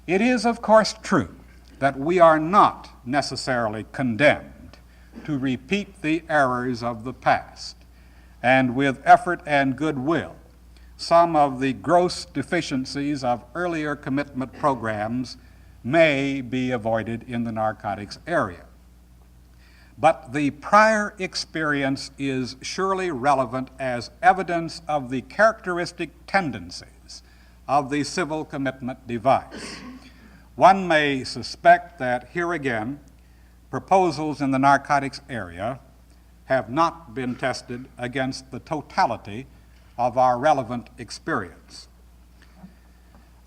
It is, of course, true that we are not necessarily condemned to repeat the errors of the past, and with effort and goodwill, some of the gross deficiencies of earlier commitment programs may be avoided in the narcotics area. But the prior experience is surely relevant as evidence of the characteristic tendencies of the civil commitment device. One may suspect that here again, proposals in the narcotics area have not been tested against the totality of our relevant experience.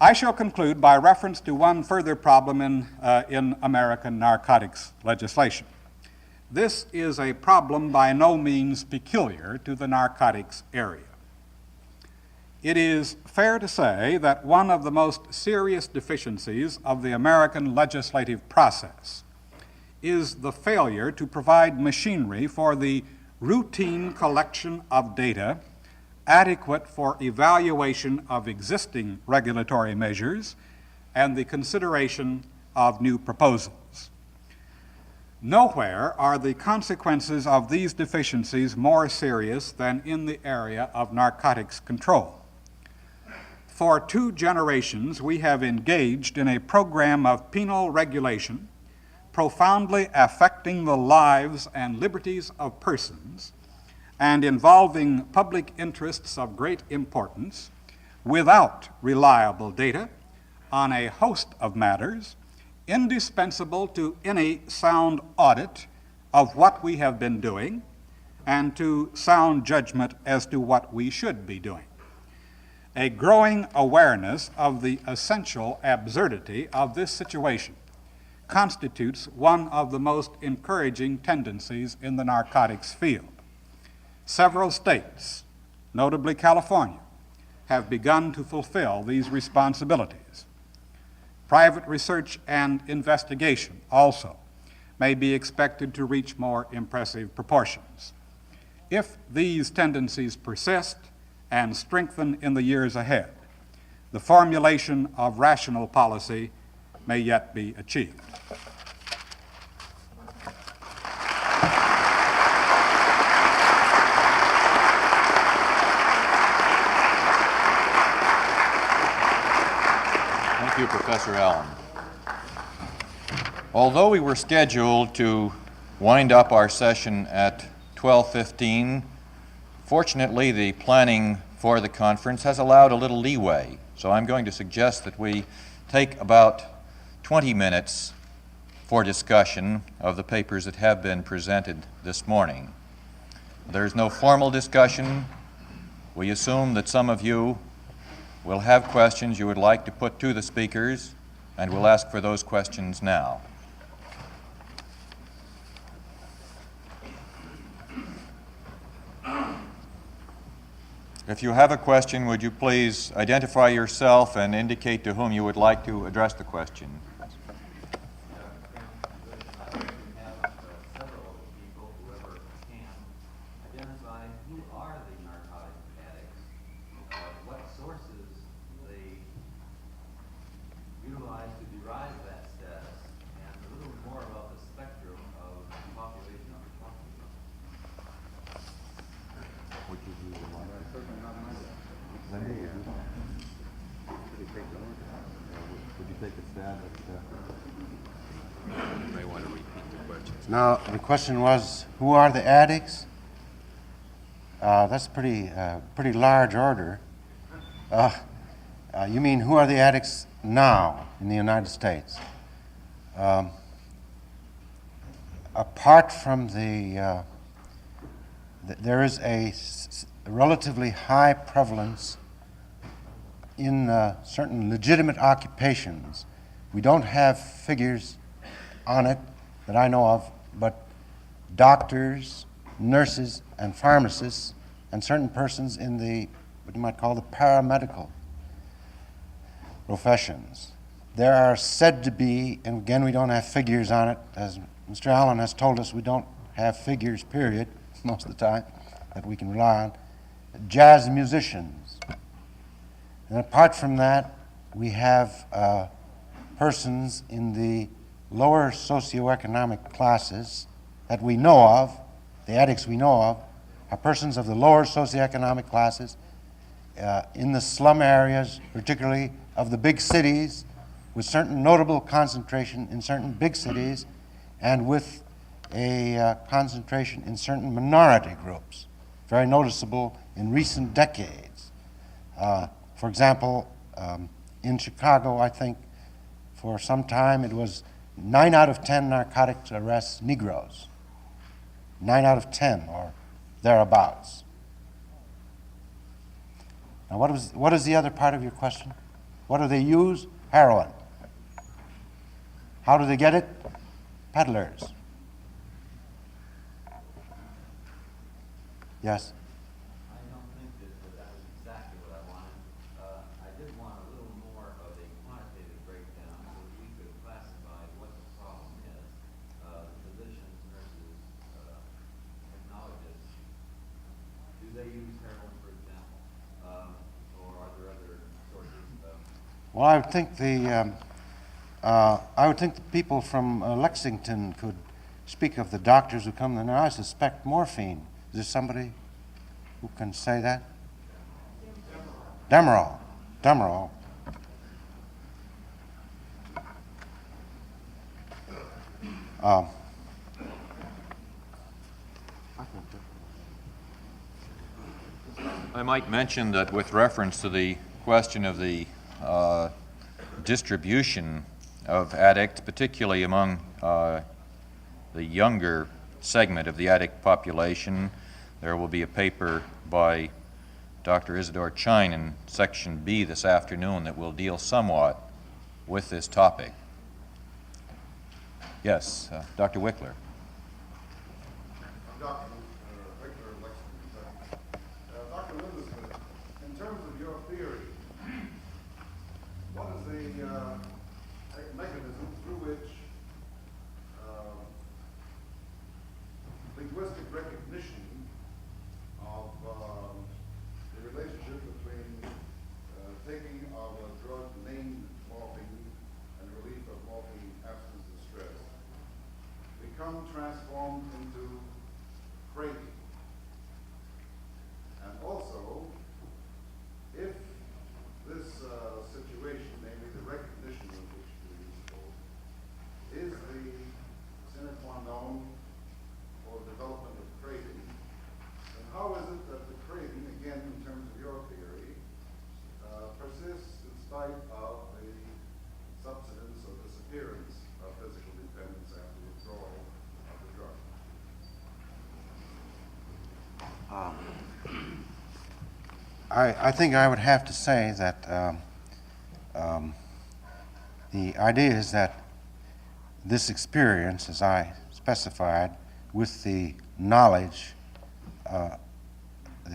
I shall conclude by reference to one further problem in American narcotics legislation. This is a problem by no means peculiar to the narcotics area. It is fair to say that one of the most serious deficiencies of the American legislative process is the failure to provide machinery for the routine collection of data adequate for evaluation of existing regulatory measures and the consideration of new proposals. Nowhere are the consequences of these deficiencies more serious than in the area of narcotics control. For 2 generations, we have engaged in a program of penal regulation profoundly affecting the lives and liberties of persons and involving public interests of great importance without reliable data on a host of matters indispensable to any sound audit of what we have been doing and to sound judgment as to what we should be doing. A growing awareness of the essential absurdity of this situation constitutes one of the most encouraging tendencies in the narcotics field. Several states, notably California, have begun to fulfill these responsibilities. Private research and investigation also may be expected to reach more impressive proportions. If these tendencies persist and strengthen in the years ahead, the formulation of rational policy may yet be achieved. Thank you, Professor Allen. Although we were scheduled to wind up our session at 12:15, fortunately the planning for the conference has allowed a little leeway. So I'm going to suggest that we take about 20 minutes for discussion of the papers that have been presented this morning. There's no formal discussion. We assume that some of you will have questions you would like to put to the speakers, and we'll ask for those questions now. If you have a question, would you please identify yourself and indicate to whom you would like to address the question? Now, the question was, who are the addicts? That's a pretty large order. You mean, who are the addicts now in the United States? Apart from there is a relatively high prevalence in certain legitimate occupations. We don't have figures on it that I know of, but doctors, nurses, and pharmacists, and certain persons in what you might call the paramedical professions. There are said to be, and again we don't have figures on it, as Mr. Allen has told us, we don't have figures, period, most of the time, that we can rely on, jazz musicians. And apart from that, we have persons in the lower socioeconomic classes that we know of, the addicts we know of, are persons of the lower socioeconomic classes in the slum areas, particularly of the big cities, with certain notable concentration in certain big cities, and with a concentration in certain minority groups, very noticeable in recent decades. For example, in Chicago, I think for some time it was 9 out of 10 narcotics arrests Negroes. 9 out of 10 or thereabouts. Now what is the other part of your question? What do they use? Heroin. How do they get it? Peddlers. Yes? I don't think that was exactly what I wanted. I did want a little more of a quantitative breakdown so that we could classify what the problem is. Physicians, nurses, technologists, do they use heroin, for example? Or are there other sources of... Well, I would think the people from Lexington could speak of the doctors who come there. Now, I suspect morphine. Is there somebody who can say that? Demerol. Demerol. I might mention that with reference to the question of the distribution of addicts, particularly among the younger segment of the addict population, there will be a paper by Dr. Isidore Chine in Section B this afternoon that will deal somewhat with this topic. Yes, Dr. Wickler. Dr. Wickler of Lexington. Dr. Elizabeth, in terms of your theory, what is the mechanism through which linguistic recognition of the relationship between taking of a drug named morphine and relief of morphine absence distress become transformed into craving? And also, if this situation, namely the recognition of which we spoke, is the sine qua non for development of craving, then how is it that the craving, again in terms of your theory, persists in spite of the subsidence or disappearance of physical dependence after withdrawal of the drug? I think I would have to say that the idea is that this experience, as I specified, with the knowledge, the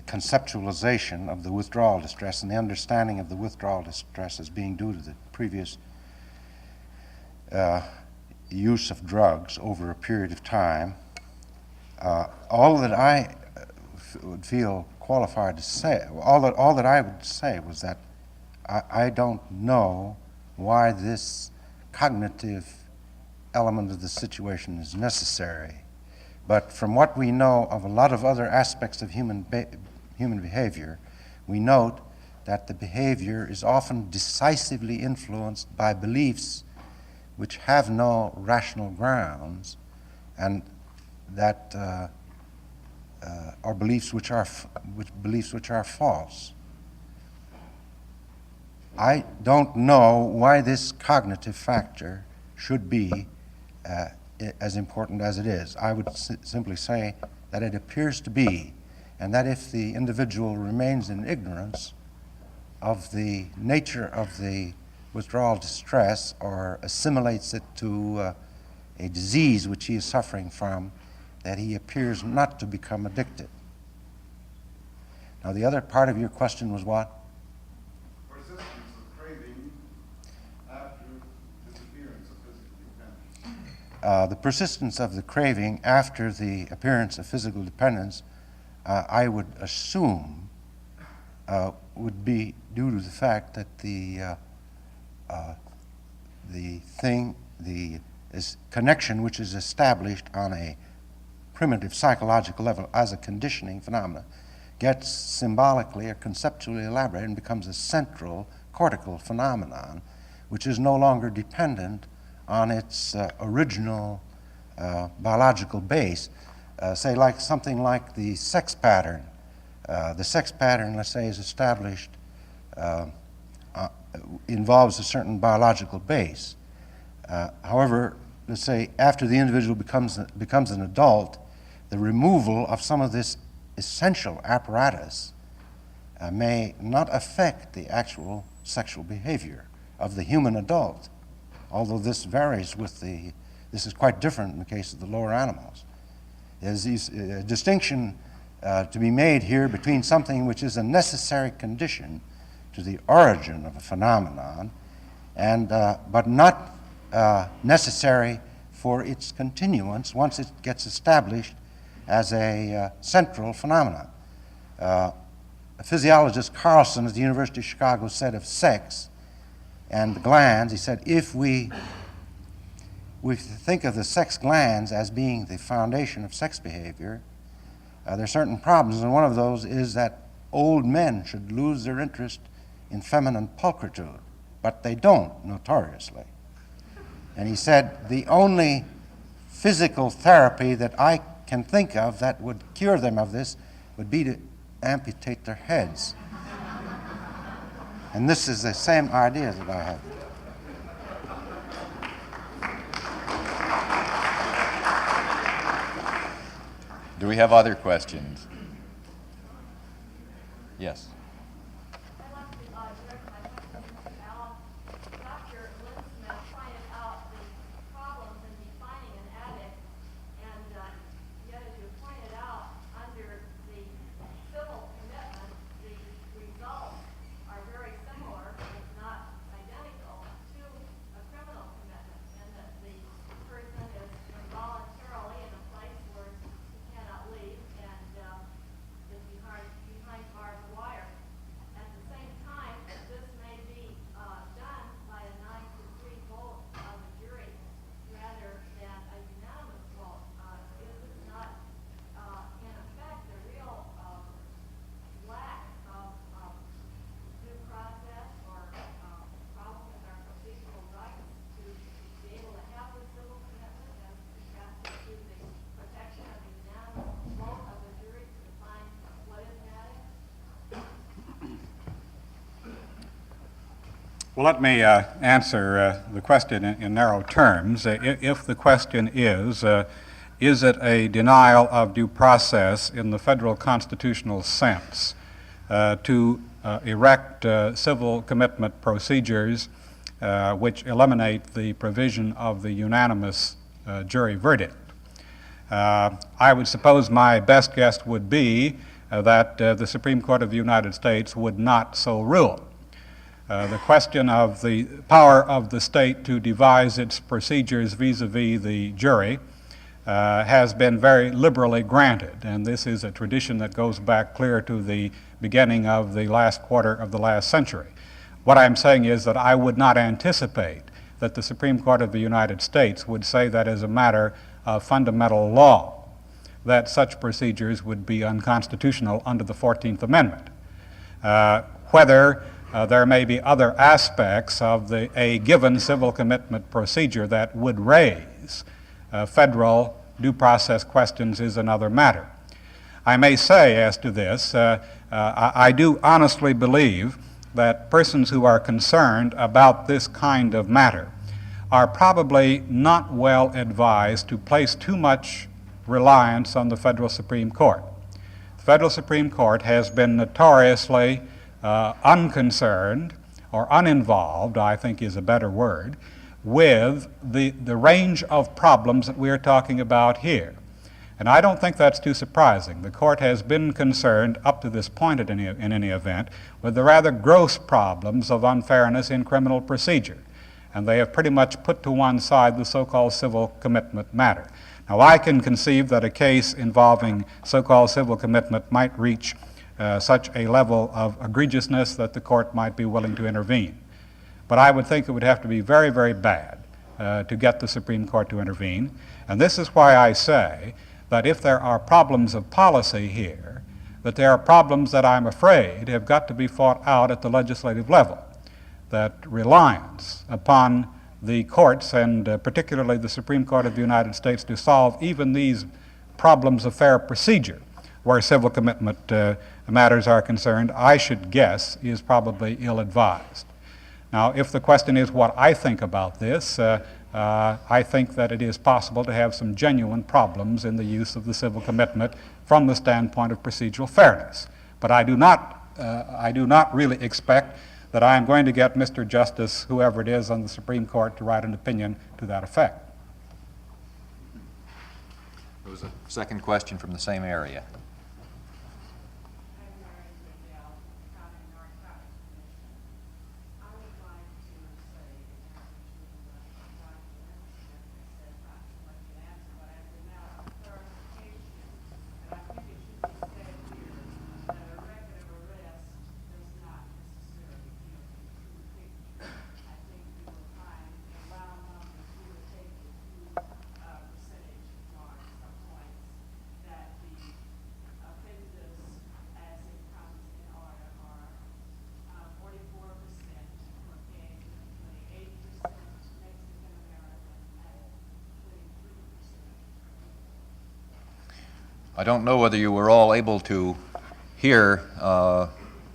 conceptualization of the withdrawal distress and the understanding of the withdrawal distress as being due to the previous use of drugs over a period of time, all that I would feel qualified to say, all that I would say was that I don't know why this cognitive element of the situation is necessary. But from what we know of a lot of other aspects of human behavior, we note that the behavior is often decisively influenced by beliefs which have no rational grounds, and that are beliefs which are false. I don't know why this cognitive factor should be as important as it is. I would simply say that it appears to be, and that if the individual remains in ignorance of the nature of the withdrawal distress or assimilates it to a disease which he is suffering from, that he appears not to become addicted. Now, the other part of your question was what? Persistence of craving after disappearance of physical dependence. The persistence of the craving after the appearance of physical dependence, I would assume, would be due to the fact that the connection which is established on a primitive psychological level as a conditioning phenomenon gets symbolically or conceptually elaborated and becomes a central cortical phenomenon which is no longer dependent on its original biological base. Say like something like the sex pattern. The sex pattern, let's say, is established, involves a certain biological base. However, let's say after the individual becomes an adult, the removal of some of this essential apparatus may not affect the actual sexual behavior of the human adult, although this varies this is quite different in the case of the lower animals. There's a distinction to be made here between something which is a necessary condition to the origin of a phenomenon, but not necessary for its continuance once it gets established as a central phenomenon. Physiologist Carlson at the University of Chicago said of sex and the glands, he said, if we think of the sex glands as being the foundation of sex behavior, there are certain problems, and one of those is that old men should lose their interest in feminine pulchritude, but they don't, notoriously. And he said, the only physical therapy that I can think of that would cure them of this would be to amputate their heads. And this is the same idea that I have. Do we have other questions? Yes. I'd like to direct my question to Al. Dr. Linsmith pointed out the problems in defining an addict, and yet, as you pointed out, under the civil commitment, the results are very similar, if not identical, to a criminal commitment, and that the person is involuntarily in a place where he cannot leave and is behind barbed wire. At the same time, this may be done by a 9-3 vote of the jury rather than a unanimous vote. Is this not, in effect, a real lack of due process or problem with our procedural rights to be able to have this civil commitment as contrasted to the protection of the unanimous vote of the jury to define what is an addict? Well, let me answer the question in narrow terms. If the question is it a denial of due process in the federal constitutional sense to erect civil commitment procedures which eliminate the provision of the unanimous jury verdict? I would suppose my best guess would be that the Supreme Court of the United States would not so rule. The question of the power of the state to devise its procedures vis-a-vis the jury has been very liberally granted, and this is a tradition that goes back clear to the beginning of the last quarter of the last century. What I'm saying is that I would not anticipate that the Supreme Court of the United States would say that as a matter of fundamental law, that such procedures would be unconstitutional under the 14th Amendment. Whether there may be other aspects of a given civil commitment procedure that would raise federal due process questions is another matter. I may say as to this, I do honestly believe that persons who are concerned about this kind of matter are probably not well advised to place too much reliance on the federal Supreme Court. The federal Supreme Court has been notoriously unconcerned or uninvolved, I think is a better word, with the range of problems that we are talking about here. And I don't think that's too surprising. The court has been concerned up to this point in any event with the rather gross problems of unfairness in criminal procedure. And they have pretty much put to one side the so-called civil commitment matter. Now, I can conceive that a case involving so-called civil commitment might reach such a level of egregiousness that the court might be willing to intervene. But I would think it would have to be very, very bad to get the Supreme Court to intervene. And this is why I say that if there are problems of policy here, that there are problems that I'm afraid have got to be fought out at the legislative level, that reliance upon the courts, and particularly the Supreme Court of the United States, to solve even these problems of fair procedure where civil commitment matters are concerned, I should guess is probably ill-advised. Now, if the question is what I think about this, I think that it is possible to have some genuine problems in the use of the civil commitment from the standpoint of procedural fairness. But I do not really expect that I am going to get Mr. Justice, whoever it is on the Supreme Court, to write an opinion to that effect. There was a second question from the same area. I'm Mary Liddell, County Narcotics Commission. I would like to say, in answer to Dr. Smith said not so much an answer, but as a matter of clarification, and I think it should be said here, that a record of arrest does not necessarily give a true picture. I think you will find in round numbers, we would take a few percentage marks or points that the offenders, as it comes in order, are 44% Caucasian, 28% Mexican American, and 23%. I don't know whether you were all able to hear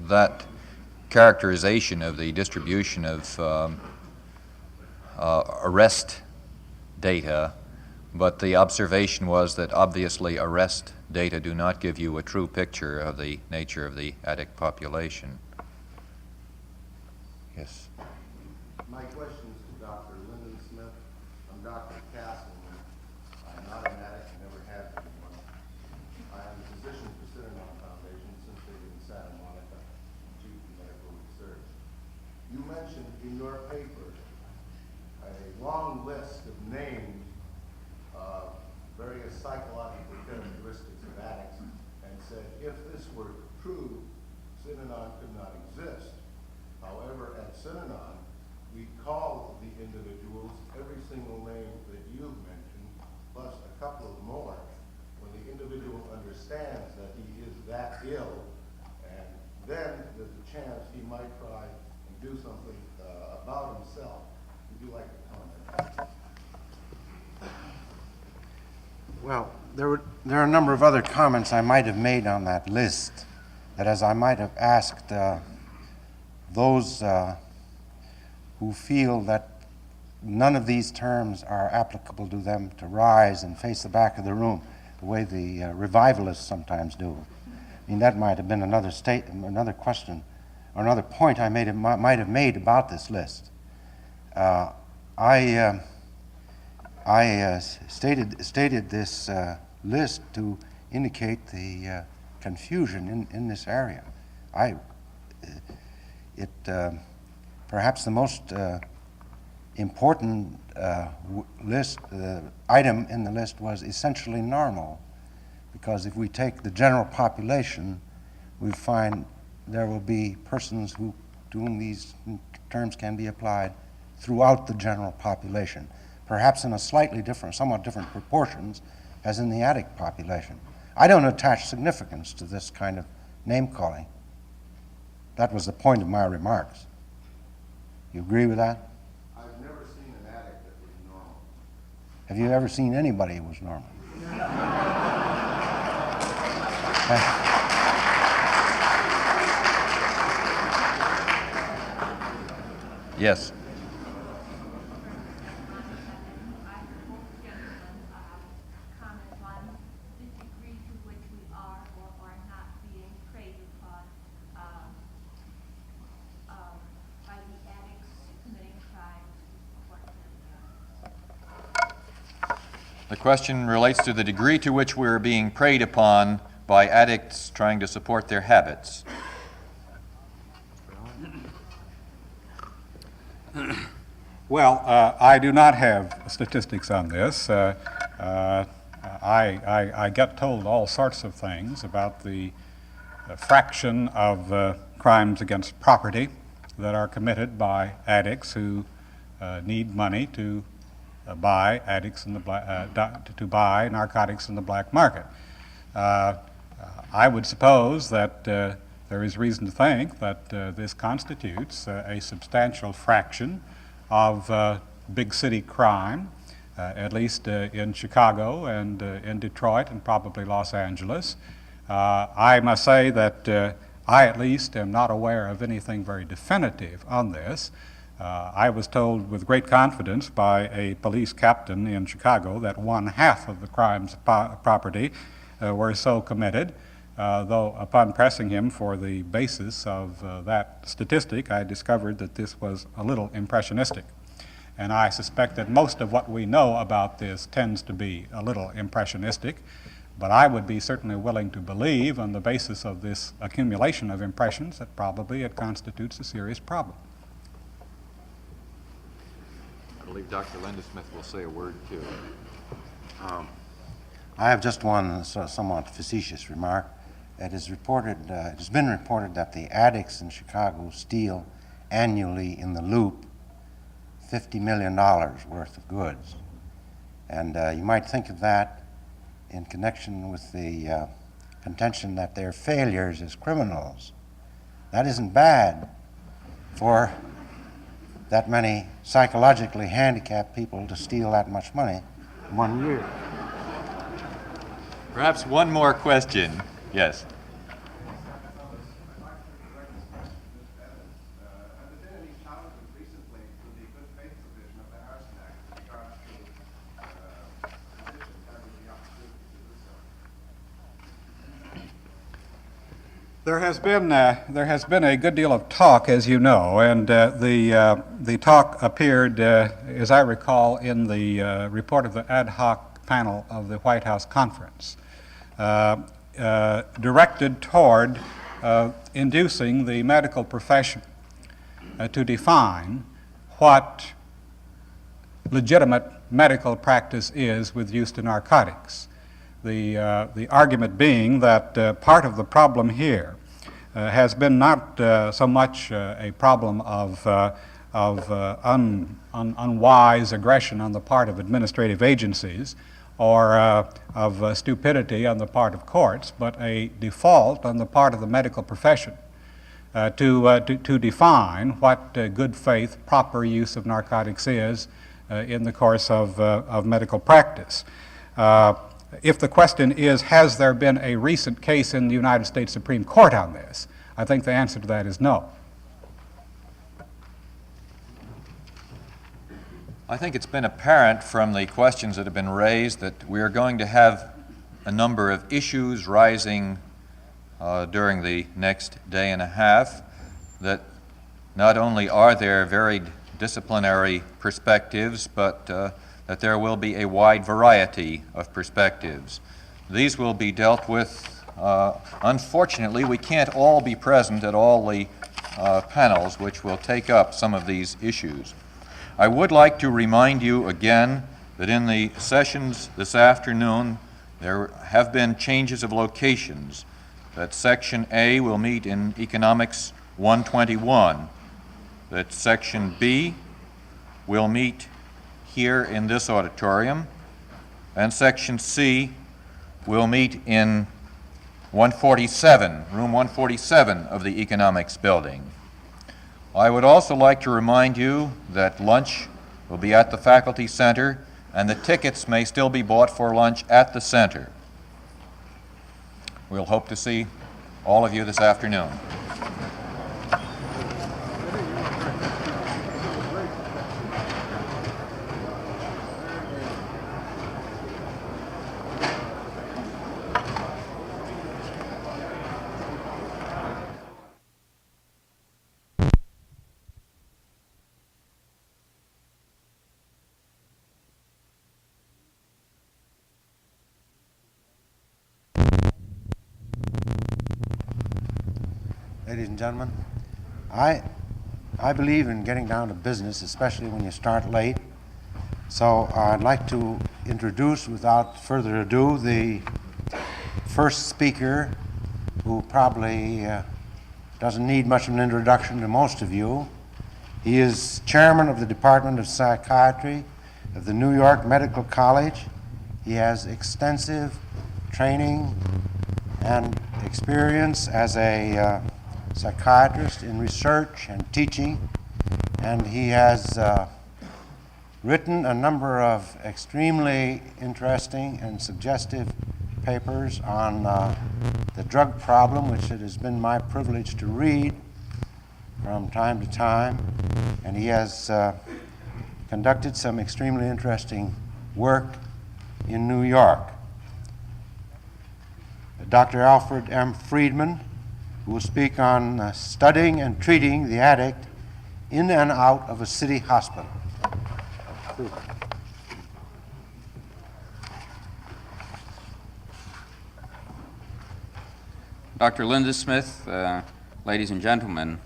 that characterization of the distribution of arrest data, but the observation was that obviously arrest data do not give you a true picture of the nature of the addict population. Yes. My question is to Dr. Lyndon Smith. I'm Dr. Castleman. I'm not an addict, never have been one. I am a physician for Synanon Foundation since they've been in Santa Monica, Chief of Medical Research. You mentioned in your paper a long list of named various psychological characteristics of addicts and said if this were true, Synanon could not exist. However, at Synanon, we call the individuals every single name that you've mentioned, plus a couple of more, when the individual understands that he is that ill, and then there's a chance he might try and do something about himself. Would you like to comment? Well, there are a number of other comments I might have made on that list, that as I might have asked those who feel that none of these terms are applicable to them to rise and face the back of the room the way the revivalists sometimes do. I mean, that might have been another question, or another point I might have made about this list. I stated this list to indicate the confusion in this area. Perhaps the most important item in the list was essentially normal, because if we take the general population, we find there will be persons to whom these terms can be applied throughout the general population, perhaps in a somewhat different proportions as in the addict population. I don't attach significance to this kind of name-calling. That was the point of my remarks. You agree with that? I've never seen an addict that was normal. Have you ever seen anybody who was normal? Yes. Comment on the degree to which we are or are not being preyed upon by the addicts committing crimes. The question relates to the degree to which we're being preyed upon by addicts trying to support their habits. Well, I do not have statistics on this. I get told all sorts of things about the fraction of crimes against property that are committed by addicts who need money to buy narcotics in the black market. I would suppose that there is reason to think that this constitutes a substantial fraction of big city crime, at least in Chicago and in Detroit and probably Los Angeles. I must say that I at least am not aware of anything very definitive on this. I was told with great confidence by a police captain in Chicago that 1/2 of the crimes of property were so committed, though upon pressing him for the basis of that statistic, I discovered that this was a little impressionistic. And I suspect that most of what we know about this tends to be a little impressionistic, but I would be certainly willing to believe on the basis of this accumulation of impressions that probably it constitutes a serious problem. I believe Dr. Lindesmith will say a word too. I have just one somewhat facetious remark. It has been reported that the addicts in Chicago steal annually in the loop $50 million worth of goods. And you might think of that in connection with the contention that they're failures as criminals. That isn't bad for that many psychologically handicapped people to steal that much money in 1 year. Perhaps one more question. Yes. There has been a good deal of talk, as you know, and the talk appeared, as I recall, in the report of the ad hoc panel of the White House Conference, directed toward inducing the medical profession to define what legitimate medical practice is with use to narcotics. The argument being that part of the problem here has been not so much a problem of unwise aggression on the part of administrative agencies or of stupidity on the part of courts, but a default on the part of the medical profession to define what good faith, proper use of narcotics is in the course of medical practice. If the question is, has there been a recent case in the United States Supreme Court on this, I think the answer to that is no. I think it's been apparent from the questions that have been raised that we are going to have a number of issues rising during the next day and a half, that not only are there varied disciplinary perspectives, but that there will be a wide variety of perspectives. These will be dealt with. Unfortunately, we can't all be present at all the panels which will take up some of these issues. I would like to remind you again that in the sessions this afternoon there have been changes of locations, that Section A will meet in Economics 121, that Section B will meet here in this auditorium, and Section C will meet in 147, room 147 of the Economics building. I would also like to remind you that lunch will be at the Faculty Center, and the tickets may still be bought for lunch at the center. We'll hope to see all of you this afternoon. Ladies and gentlemen, I believe in getting down to business, especially when you start late. So I'd like to introduce, without further ado, the first speaker, who probably doesn't need much of an introduction to most of you. He is chairman of the Department of Psychiatry of the New York Medical College. He has extensive training and experience as a psychiatrist in research and teaching, and he has written a number of extremely interesting and suggestive papers on the drug problem, which it has been my privilege to read from time to time, and he has conducted some extremely interesting work in New York. Dr. Alfred M. Friedman, who will speak on studying and treating the addict in and out of a city hospital. Dr. Linda Smith, ladies and gentlemen,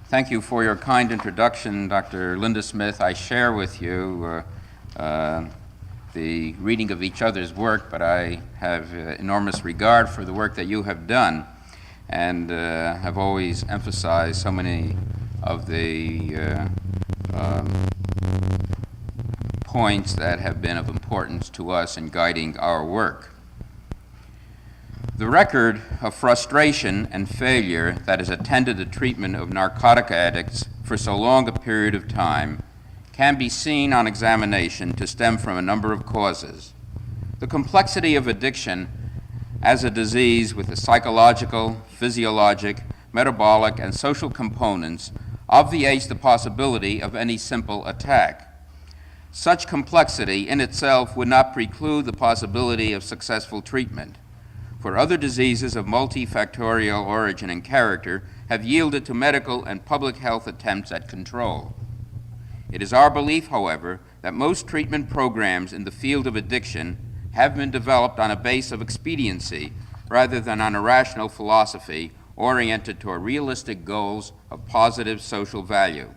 thank you for your kind introduction. Dr. Linda Smith, I share with you the reading of each other's work, but I have enormous regard for the work that you have done, and have always emphasized so many of the points that have been of importance to us in guiding our work. The record of frustration and failure that has attended the treatment of narcotic addicts for so long a period of time can be seen on examination to stem from a number of causes. The complexity of addiction as a disease with the psychological, physiologic, metabolic, and social components obviates the possibility of any simple attack. Such complexity in itself would not preclude the possibility of successful treatment, for other diseases of multifactorial origin and character have yielded to medical and public health attempts at control. It is our belief, however, that most treatment programs in the field of addiction have been developed on a base of expediency rather than on a rational philosophy oriented toward realistic goals of positive social value.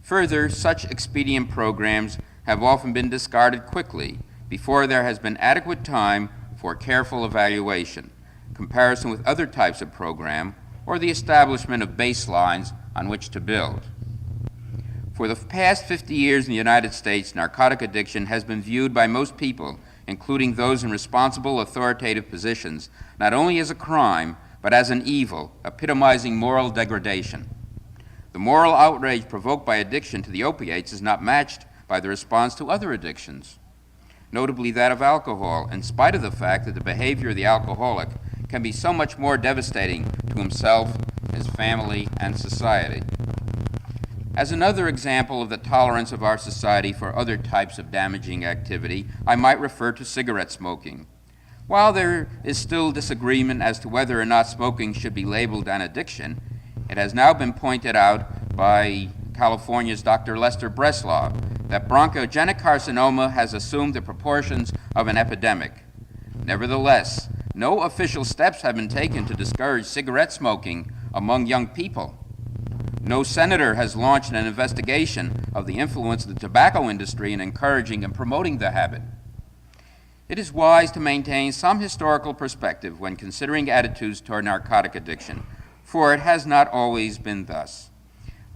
Further, such expedient programs have often been discarded quickly before there has been adequate time for careful evaluation, comparison with other types of program, or the establishment of baselines on which to build. For the past 50 years in the United States, narcotic addiction has been viewed by most people, including those in responsible authoritative positions, not only as a crime, but as an evil, epitomizing moral degradation. The moral outrage provoked by addiction to the opiates is not matched by the response to other addictions, notably that of alcohol, in spite of the fact that the behavior of the alcoholic can be so much more devastating to himself, his family, and society. As another example of the tolerance of our society for other types of damaging activity, I might refer to cigarette smoking. While there is still disagreement as to whether or not smoking should be labeled an addiction, it has now been pointed out by California's Dr. Lester Breslau that bronchogenic carcinoma has assumed the proportions of an epidemic. Nevertheless, no official steps have been taken to discourage cigarette smoking among young people. No senator has launched an investigation of the influence of the tobacco industry in encouraging and promoting the habit. It is wise to maintain some historical perspective when considering attitudes toward narcotic addiction, for it has not always been thus.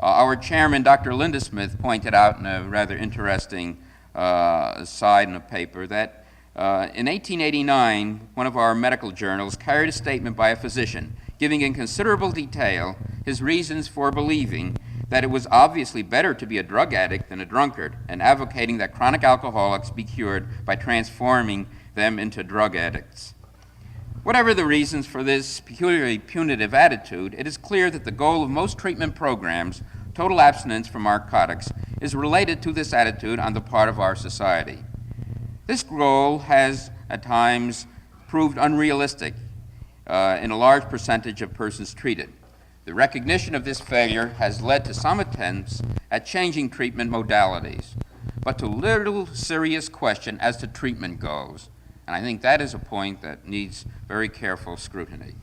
Our chairman, Dr. Linda Smith, pointed out in a rather interesting aside in a paper that in 1889, one of our medical journals carried a statement by a physician giving in considerable detail his reasons for believing that it was obviously better to be a drug addict than a drunkard, and advocating that chronic alcoholics be cured by transforming them into drug addicts. Whatever the reasons for this peculiarly punitive attitude, it is clear that the goal of most treatment programs, total abstinence from narcotics, is related to this attitude on the part of our society. This goal has at times proved unrealistic in a large percentage of persons treated. The recognition of this failure has led to some attempts at changing treatment modalities, but to little serious question as to treatment goals. And I think that is a point that needs very careful scrutiny.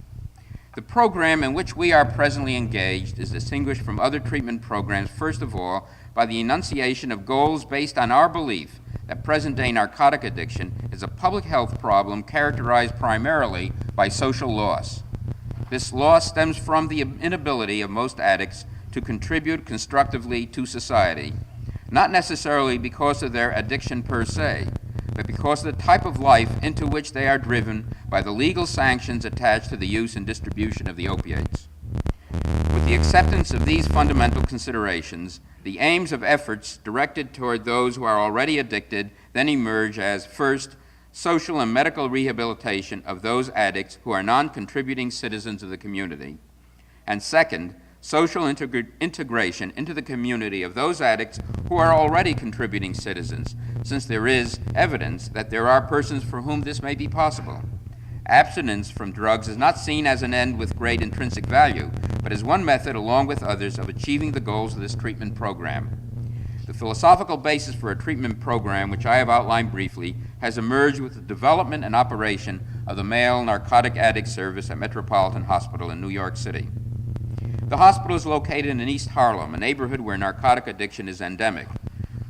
The program in which we are presently engaged is distinguished from other treatment programs, first of all, by the enunciation of goals based on our belief that present-day narcotic addiction is a public health problem characterized primarily by social loss. This loss stems from the inability of most addicts to contribute constructively to society, not necessarily because of their addiction per se, but because of the type of life into which they are driven by the legal sanctions attached to the use and distribution of the opiates. With the acceptance of these fundamental considerations, the aims of efforts directed toward those who are already addicted then emerge as, first, social and medical rehabilitation of those addicts who are non-contributing citizens of the community, and second, social integration into the community of those addicts who are already contributing citizens, since there is evidence that there are persons for whom this may be possible. Abstinence from drugs is not seen as an end with great intrinsic value, but as one method, along with others, of achieving the goals of this treatment program. The philosophical basis for a treatment program, which I have outlined briefly, has emerged with the development and operation of the male narcotic addict service at Metropolitan Hospital in New York City. The hospital is located in East Harlem, a neighborhood where narcotic addiction is endemic.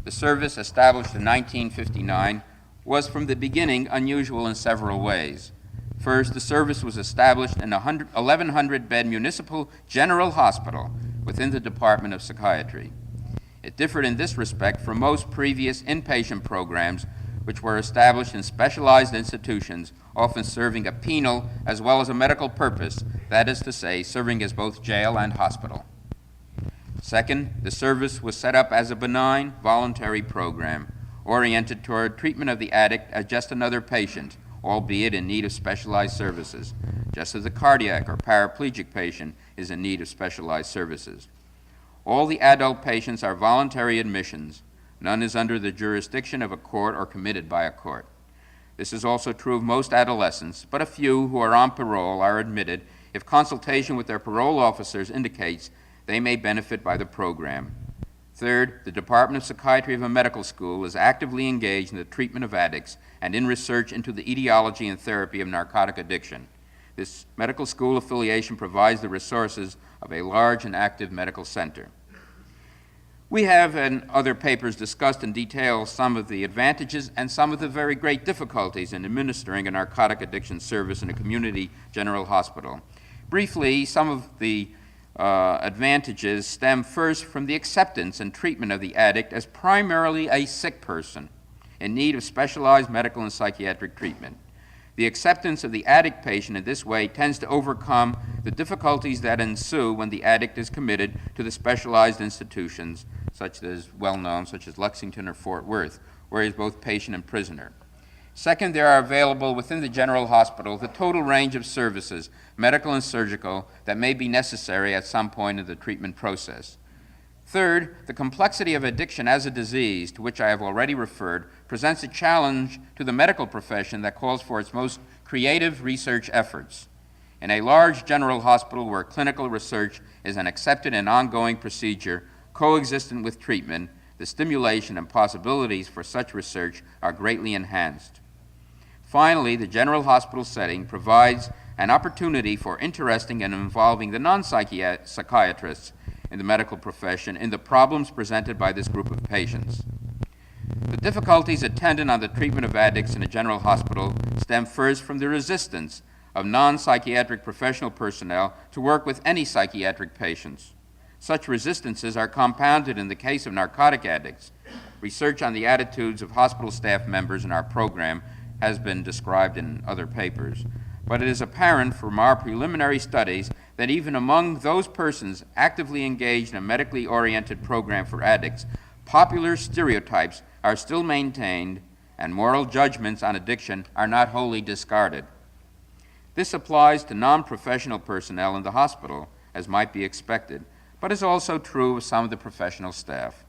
The service, established in 1959, was from the beginning unusual in several ways. First, the service was established in a 1,100-bed municipal general hospital within the Department of Psychiatry. It differed in this respect from most previous inpatient programs, which were established in specialized institutions, often serving a penal as well as a medical purpose, that is to say, serving as both jail and hospital. Second, the service was set up as a benign, voluntary program oriented toward treatment of the addict as just another patient, albeit in need of specialized services, just as a cardiac or paraplegic patient is in need of specialized services. All the adult patients are voluntary admissions. None is under the jurisdiction of a court or committed by a court. This is also true of most adolescents, but a few who are on parole are admitted if consultation with their parole officers indicates they may benefit by the program. Third, the Department of Psychiatry of a medical school is actively engaged in the treatment of addicts and in research into the etiology and therapy of narcotic addiction. This medical school affiliation provides the resources of a large and active medical center. We have in other papers discussed in detail some of the advantages and some of the very great difficulties in administering a narcotic addiction service in a community general hospital. Briefly, some of the advantages stem first from the acceptance and treatment of the addict as primarily a sick person in need of specialized medical and psychiatric treatment. The acceptance of the addict patient in this way tends to overcome the difficulties that ensue when the addict is committed to the specialized institutions, such as well-known, such as Lexington or Fort Worth, where he is both patient and prisoner. Second, there are available within the general hospital the total range of services, medical and surgical, that may be necessary at some point in the treatment process. Third, the complexity of addiction as a disease, to which I have already referred, presents a challenge to the medical profession that calls for its most creative research efforts. In a large general hospital where clinical research is an accepted and ongoing procedure coexistent with treatment, the stimulation and possibilities for such research are greatly enhanced. Finally, the general hospital setting provides an opportunity for interesting and involving the non-psychiatrists in the medical profession in the problems presented by this group of patients. The difficulties attendant on the treatment of addicts in a general hospital stem first from the resistance of non-psychiatric professional personnel to work with any psychiatric patients. Such resistances are compounded in the case of narcotic addicts. Research on the attitudes of hospital staff members in our program has been described in other papers, but it is apparent from our preliminary studies that even among those persons actively engaged in a medically oriented program for addicts, popular stereotypes are still maintained and moral judgments on addiction are not wholly discarded. This applies to non-professional personnel in the hospital, as might be expected, but is also true of some of the professional staff.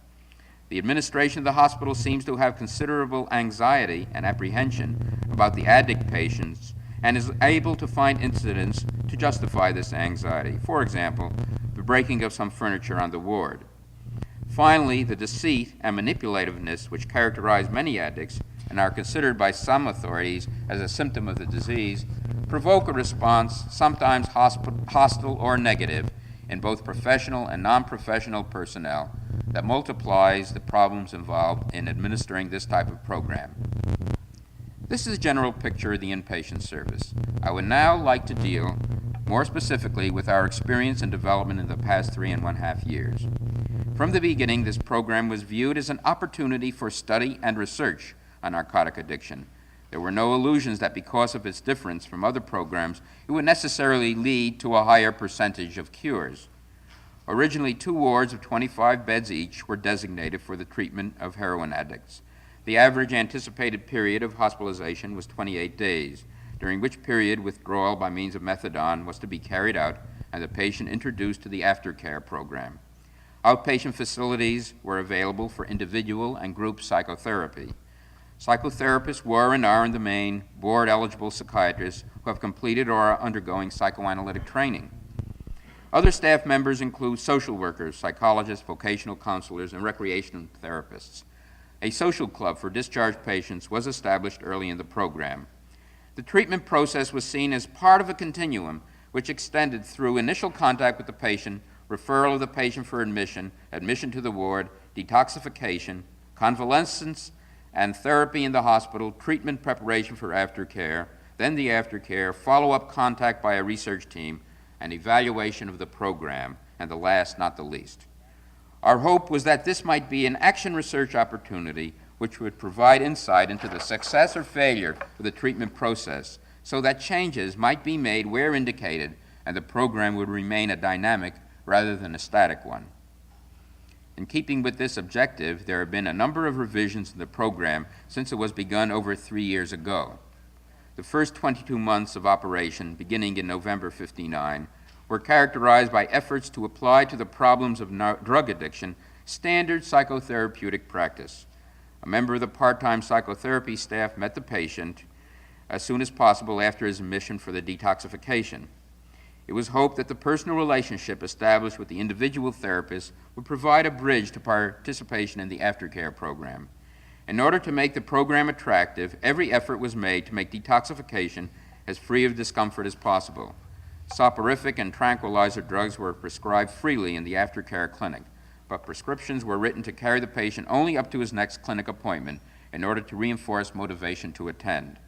The administration of the hospital seems to have considerable anxiety and apprehension about the addict patients and is able to find incidents to justify this anxiety. For example, the breaking of some furniture on the ward. Finally, the deceit and manipulativeness which characterize many addicts and are considered by some authorities as a symptom of the disease provoke a response, sometimes hostile or negative, in both professional and non-professional personnel that multiplies the problems involved in administering this type of program. This is a general picture of the inpatient service. I would now like to deal more specifically with our experience and development in the past 3.5 years. From the beginning, this program was viewed as an opportunity for study and research on narcotic addiction. There were no illusions that because of its difference from other programs, it would necessarily lead to a higher percentage of cures. Originally, 2 wards of 25 beds each were designated for the treatment of heroin addicts. The average anticipated period of hospitalization was 28 days, during which period withdrawal by means of methadone was to be carried out and the patient introduced to the aftercare program. Outpatient facilities were available for individual and group psychotherapy. Psychotherapists were and are in the main board-eligible psychiatrists who have completed or are undergoing psychoanalytic training. Other staff members include social workers, psychologists, vocational counselors, and recreational therapists. A social club for discharged patients was established early in the program. The treatment process was seen as part of a continuum which extended through initial contact with the patient, referral of the patient for admission, admission to the ward, detoxification, convalescence, and therapy in the hospital, treatment preparation for aftercare, then the aftercare, follow-up contact by a research team, and evaluation of the program, and the last, not the least. Our hope was that this might be an action research opportunity which would provide insight into the success or failure of the treatment process so that changes might be made where indicated and the program would remain a dynamic rather than a static one. In keeping with this objective, there have been a number of revisions in the program since it was begun over 3 years ago. The first 22 months of operation, beginning in November '59, were characterized by efforts to apply to the problems of drug addiction standard psychotherapeutic practice. A member of the part-time psychotherapy staff met the patient as soon as possible after his admission for the detoxification. It was hoped that the personal relationship established with the individual therapist would provide a bridge to participation in the aftercare program. In order to make the program attractive, every effort was made to make detoxification as free of discomfort as possible. Soporific and tranquilizer drugs were prescribed freely in the aftercare clinic, but prescriptions were written to carry the patient only up to his next clinic appointment in order to reinforce motivation to attend.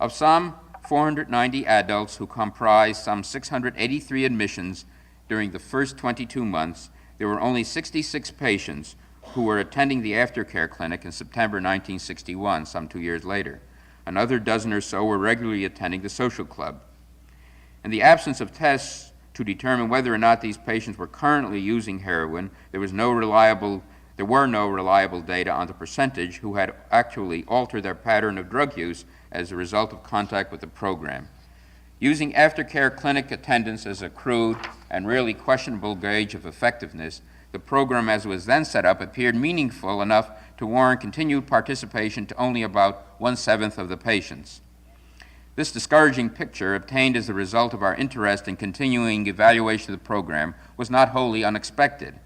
Of some 490 adults who comprised some 683 admissions during the first 22 months, there were only 66 patients who were attending the aftercare clinic in September 1961, some 2 years later. Another dozen or so were regularly attending the social club. In the absence of tests to determine whether or not these patients were currently using heroin, there were no reliable data on the percentage who had actually altered their pattern of drug use as a result of contact with the program. Using aftercare clinic attendance as a crude and really questionable gauge of effectiveness, the program as it was then set up appeared meaningful enough to warrant continued participation to only about 1/7 of the patients. This discouraging picture, obtained as a result of our interest in continuing evaluation of the program, was not wholly unexpected.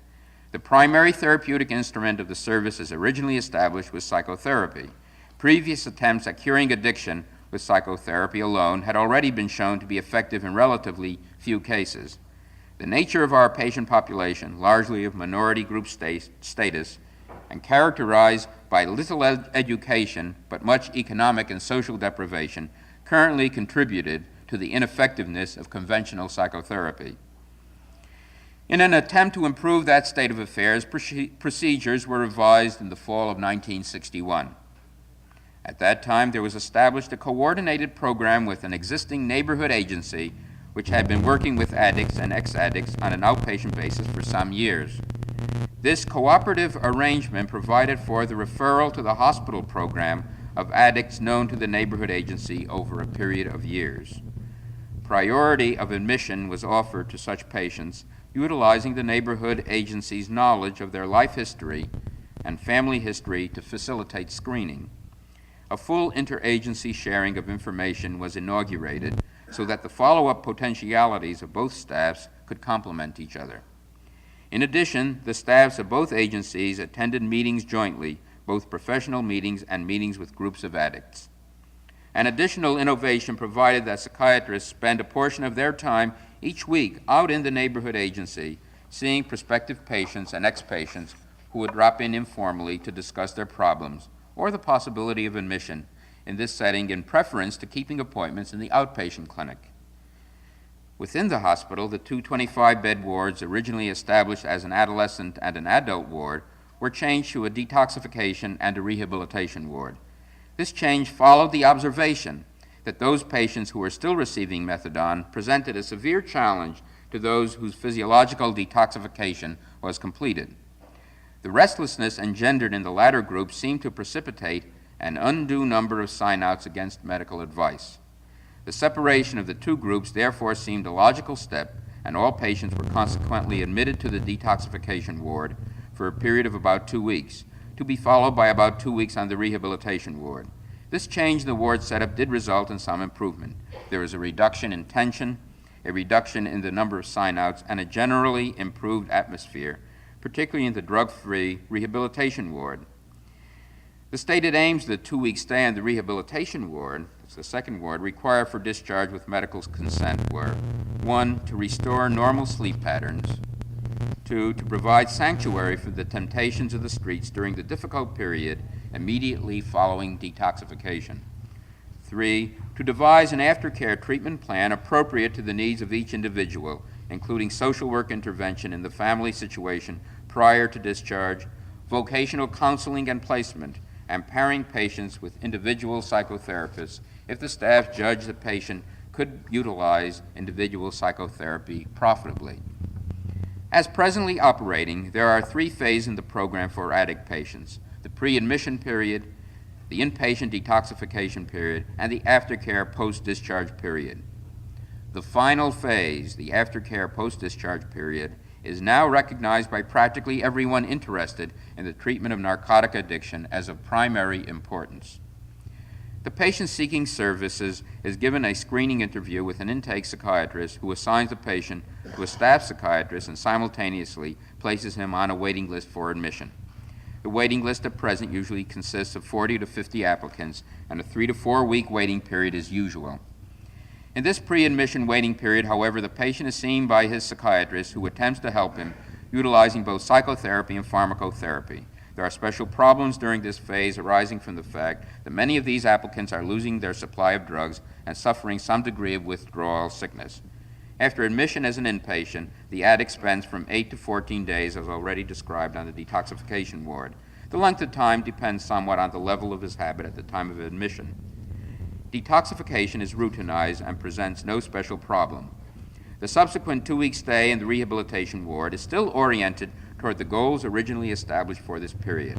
The primary therapeutic instrument of the service as originally established was psychotherapy. Previous attempts at curing addiction with psychotherapy alone had already been shown to be effective in relatively few cases. The nature of our patient population, largely of minority group status, and characterized by little education but much economic and social deprivation, currently contributed to the ineffectiveness of conventional psychotherapy. In an attempt to improve that state of affairs, procedures were revised in the fall of 1961. At that time, there was established a coordinated program with an existing neighborhood agency which had been working with addicts and ex-addicts on an outpatient basis for some years. This cooperative arrangement provided for the referral to the hospital program of addicts known to the neighborhood agency over a period of years. Priority of admission was offered to such patients utilizing the neighborhood agency's knowledge of their life history and family history to facilitate screening. A full interagency sharing of information was inaugurated so that the follow-up potentialities of both staffs could complement each other. In addition, the staffs of both agencies attended meetings jointly, both professional meetings and meetings with groups of addicts. An additional innovation provided that psychiatrists spend a portion of their time each week out in the neighborhood agency, seeing prospective patients and ex-patients who would drop in informally to discuss their problems or the possibility of admission in this setting in preference to keeping appointments in the outpatient clinic. Within the hospital, the two 25-bed wards originally established as an adolescent and an adult ward were changed to a detoxification and a rehabilitation ward. This change followed the observation that those patients who were still receiving methadone presented a severe challenge to those whose physiological detoxification was completed. The restlessness engendered in the latter group seemed to precipitate an undue number of sign-outs against medical advice. The separation of the two groups therefore seemed a logical step, and all patients were consequently admitted to the detoxification ward for a period of about 2 weeks, to be followed by about 2 weeks on the rehabilitation ward. This change in the ward setup did result in some improvement. There was a reduction in tension, a reduction in the number of sign-outs, and a generally improved atmosphere, particularly in the drug-free rehabilitation ward. The stated aims of the 2-week stay in the rehabilitation ward, that's the second ward, required for discharge with medical consent were: 1, to restore normal sleep patterns; 2, to provide sanctuary for the temptations of the streets during the difficult period immediately following detoxification; 3, to devise an aftercare treatment plan appropriate to the needs of each individual, including social work intervention in the family situation prior to discharge, vocational counseling and placement, and pairing patients with individual psychotherapists if the staff judged the patient could utilize individual psychotherapy profitably. As presently operating, there are 3 phases in the program for addict patients: the pre-admission period, the inpatient detoxification period, and the aftercare post-discharge period. The final phase, the aftercare post-discharge period, is now recognized by practically everyone interested in the treatment of narcotic addiction as of primary importance. The patient seeking services is given a screening interview with an intake psychiatrist who assigns the patient to a staff psychiatrist and simultaneously places him on a waiting list for admission. The waiting list at present usually consists of 40 to 50 applicants, and a 3 to 4 week waiting period is usual. In this pre-admission waiting period, however, the patient is seen by his psychiatrist, who attempts to help him, utilizing both psychotherapy and pharmacotherapy. There are special problems during this phase arising from the fact that many of these applicants are losing their supply of drugs and suffering some degree of withdrawal sickness. After admission as an inpatient, the addict spends from 8 to 14 days, as already described, on the detoxification ward. The length of time depends somewhat on the level of his habit at the time of admission. Detoxification is routinized and presents no special problem. The subsequent 2-week stay in the rehabilitation ward is still oriented toward the goals originally established for this period.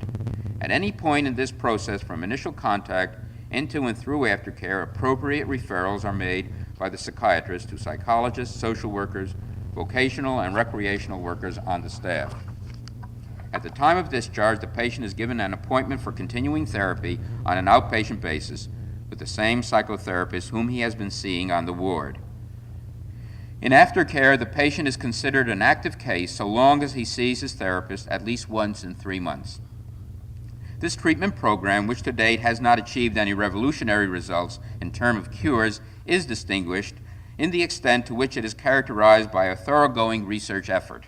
At any point in this process, from initial contact into and through aftercare, appropriate referrals are made by the psychiatrist to psychologists, social workers, vocational and recreational workers on the staff. At the time of discharge, the patient is given an appointment for continuing therapy on an outpatient basis with the same psychotherapist whom he has been seeing on the ward. In aftercare, the patient is considered an active case so long as he sees his therapist at least once in 3 months. This treatment program, which to date has not achieved any revolutionary results in terms of cures, is distinguished in the extent to which it is characterized by a thoroughgoing research effort.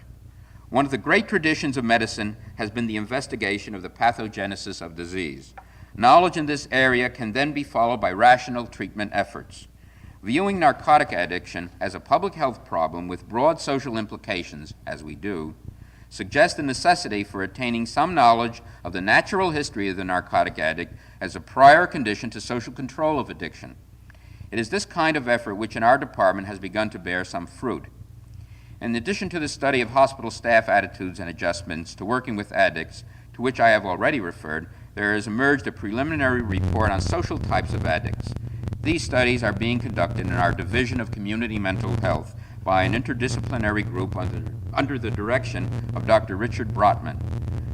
One of the great traditions of medicine has been the investigation of the pathogenesis of disease. Knowledge in this area can then be followed by rational treatment efforts. Viewing narcotic addiction as a public health problem with broad social implications, as we do, suggests the necessity for attaining some knowledge of the natural history of the narcotic addict as a prior condition to social control of addiction. It is this kind of effort which in our department has begun to bear some fruit. In addition to the study of hospital staff attitudes and adjustments to working with addicts, to which I have already referred, there has emerged a preliminary report on social types of addicts. These studies are being conducted in our Division of Community Mental Health by an interdisciplinary group under the direction of Dr. Richard Brotman.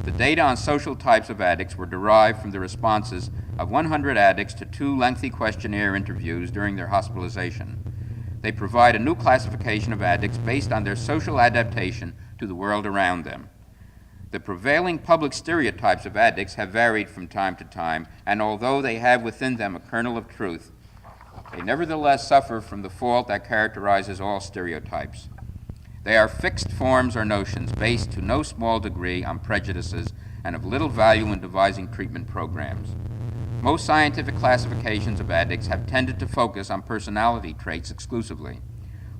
The data on social types of addicts were derived from the responses of 100 addicts to 2 lengthy questionnaire interviews during their hospitalization. They provide a new classification of addicts based on their social adaptation to the world around them. The prevailing public stereotypes of addicts have varied from time to time, and although they have within them a kernel of truth, they nevertheless suffer from the fault that characterizes all stereotypes. They are fixed forms or notions based to no small degree on prejudices and of little value in devising treatment programs. Most scientific classifications of addicts have tended to focus on personality traits exclusively.